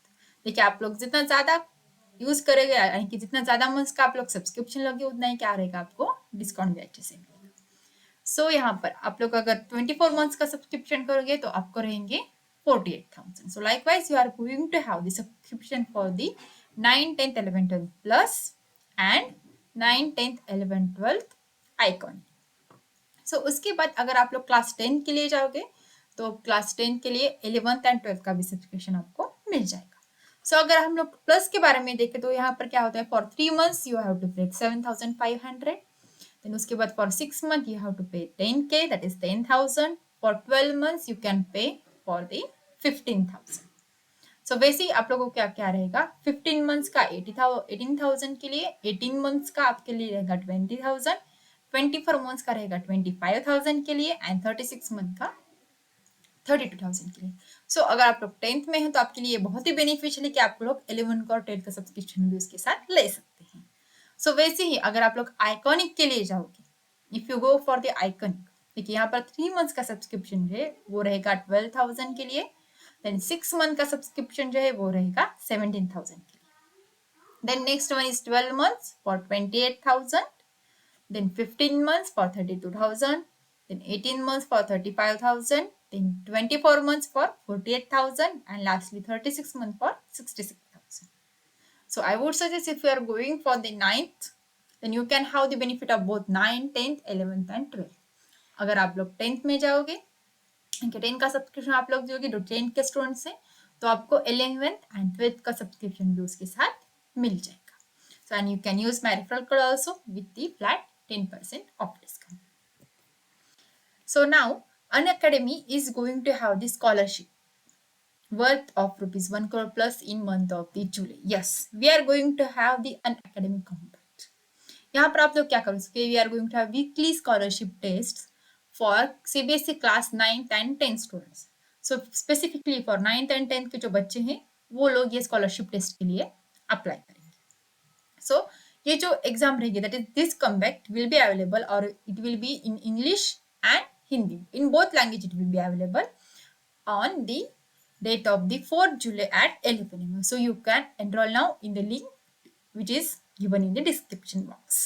देखिए, आप लोग जितना ज्यादा यूज करेंगे, यानी कि जितना ज्यादा मंथ्स का आप लोग सब्सक्रिप्शन लोगे उतना ही क्या रहेगा, आपको डिस्काउंट भी अच्छे से मिलेगा. सो यहाँ पर आप लोग अगर 24 मंथ्स का सब्सक्रिप्शन करोगे तो आपको रहेंगे 48,000. So likewise, you are going to have the subscription for the 9, 10th, 11th, 12th plus and 9, 10th, 11th, 12th icon. सो उसके बाद अगर आप लोग क्लास 10 के लिए जाओगे तो क्लास 10 के लिए 11th एंड 12th का भी सब्सक्रिप्शन आपको मिल जाएगा. सो अगर हम लोग प्लस के बारे में देखें तो यहाँ पर क्या होता है, for 3 months you have to pay 7,500, then उसके बाद for 6 months you have to pay 10K, that is 10,000, for 12 months you can pay for the 15,000. So वैसे ही आप लोगों को क्या क्या रहेगा, 15 मंथ्स का 18,000 के लिए, 18 मंथ्स का आपके लिए रहेगा 20,000, 24 मंथ्स का रहेगा 25,000 के लिए, एंड 36 मंथ का 32,000 के लिए. सो अगर आप लोग 10th में हैं तो आपके लिए बहुत ही बेनिफिशियल है कि आप लोग 11 का और 12 का सब्सक्रिप्शन भी उसके साथ ले सकते हैं. सो वैसे ही अगर आप लोग आइकॉनिक के लिए जाओगे, if you go for the iconic, देखिए यहाँ पर 3 मंथ्स का सब्सक्रिप्शन जो है वो रहेगा 12,000 के लिए, देन 6 मंथ का सब्सक्रिप्शन जो है वो रहेगा 17,000 के लिए. Then next one is 12 months for 28,000, then 15 months for 32,000, then 18 months for 35,000, then 24 months for 48,000, and lastly 36 months for 66,000. So I would suggest if you are going for the 9th, then you can have the benefit of both 9th, 10th, 11th and 12th. अगर आप लोग 10th में जाओगे, 10 का subscription आप लोग जोगे जो 10 के स्टूडेंट्स हैं, तो आपको 11th एंड 12th का सब्सक्रिप्शन भी उसके साथ मिल जाएगा. So and you can use my referral code also with the flat 10% off discount. So now Unacademy is going to have the scholarship worth of rupees 1 crore plus in month of the July. Yes, we are going to have the Unacademy compact. यहाँ पर आप लोग क्या कर सकते हैं, we are going to have weekly scholarship tests for CBSE class 9th and 10th students. So specifically for 9th and 10th के जो बच्चे हैं वो लोग ये scholarship test के लिए अप्लाई करेंगे. सो ये जो एग्जाम रहेगी that is this compact will be available और it will be in English and Hindi, in both language it will be available on the date of the 4th July at 11 AM. So you can enroll now in the link which is given in the description box.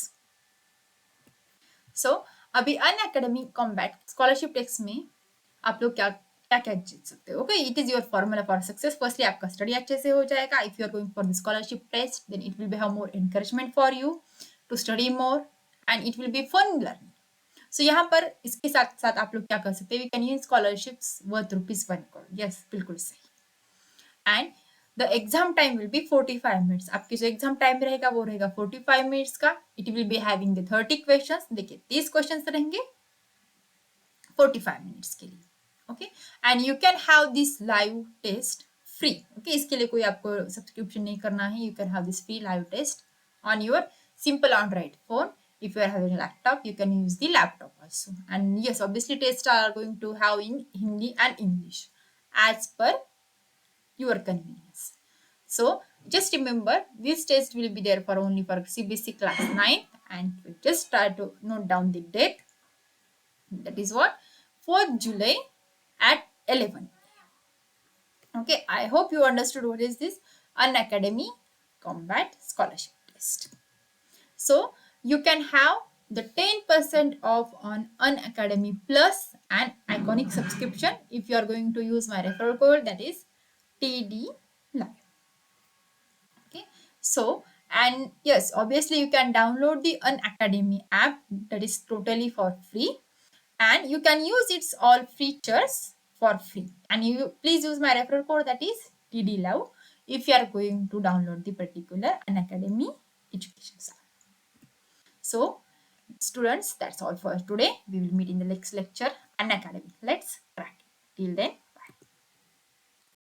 So अभी Unacademy Combat Scholarship Text में आप लोग क्या क्या क्या जीत सकते हो. Okay, it is your formula for success. Firstly आपका स्टडी अच्छे से हो जाएगा. If you are going for the scholarship test then it will be have more encouragement for you to study more and it will be fun learning. So यहाँ पर इसके साथ साथ आप लोग क्या कर सकते हैं, we can use scholarships worth rupees 1 crore. Yes, बिल्कुल सही. And the exam time will be 45 minutes. आपकी जो एग्जाम टाइम रहेगा वो रहेगा 45 मिनट्स का. It will be having the 30 questions. देखिए 30 क्वेश्चंस रहेंगे 45 मिनट्स के लिए. Okay, and you can have this live test free. Okay, इसके लिए कोई आपको सब्सक्रिप्शन नहीं करना है. You can have this free live test on your simple Android phone. If you are having a laptop, you can use the laptop also. And yes, obviously tests are going to have in Hindi and English as per your convenience. So just remember this test will be there for only for CBSE class 9 and just try to note down the date. That is what 4th July at 11. Okay, I hope you understood what is this Unacademy Combat Scholarship Test. So you can have the 10% off on Unacademy Plus and Iconic subscription if you are going to use my referral code, that is TD Live. Okay, so and yes, obviously you can download the Unacademy app that is totally for free and you can use its all features for free. And you please use my referral code, that is TD Love, if you are going to download the particular Unacademy education app. So students, that's all for today. We will meet in the next lecture. Unacademy, let's crack it. Till then,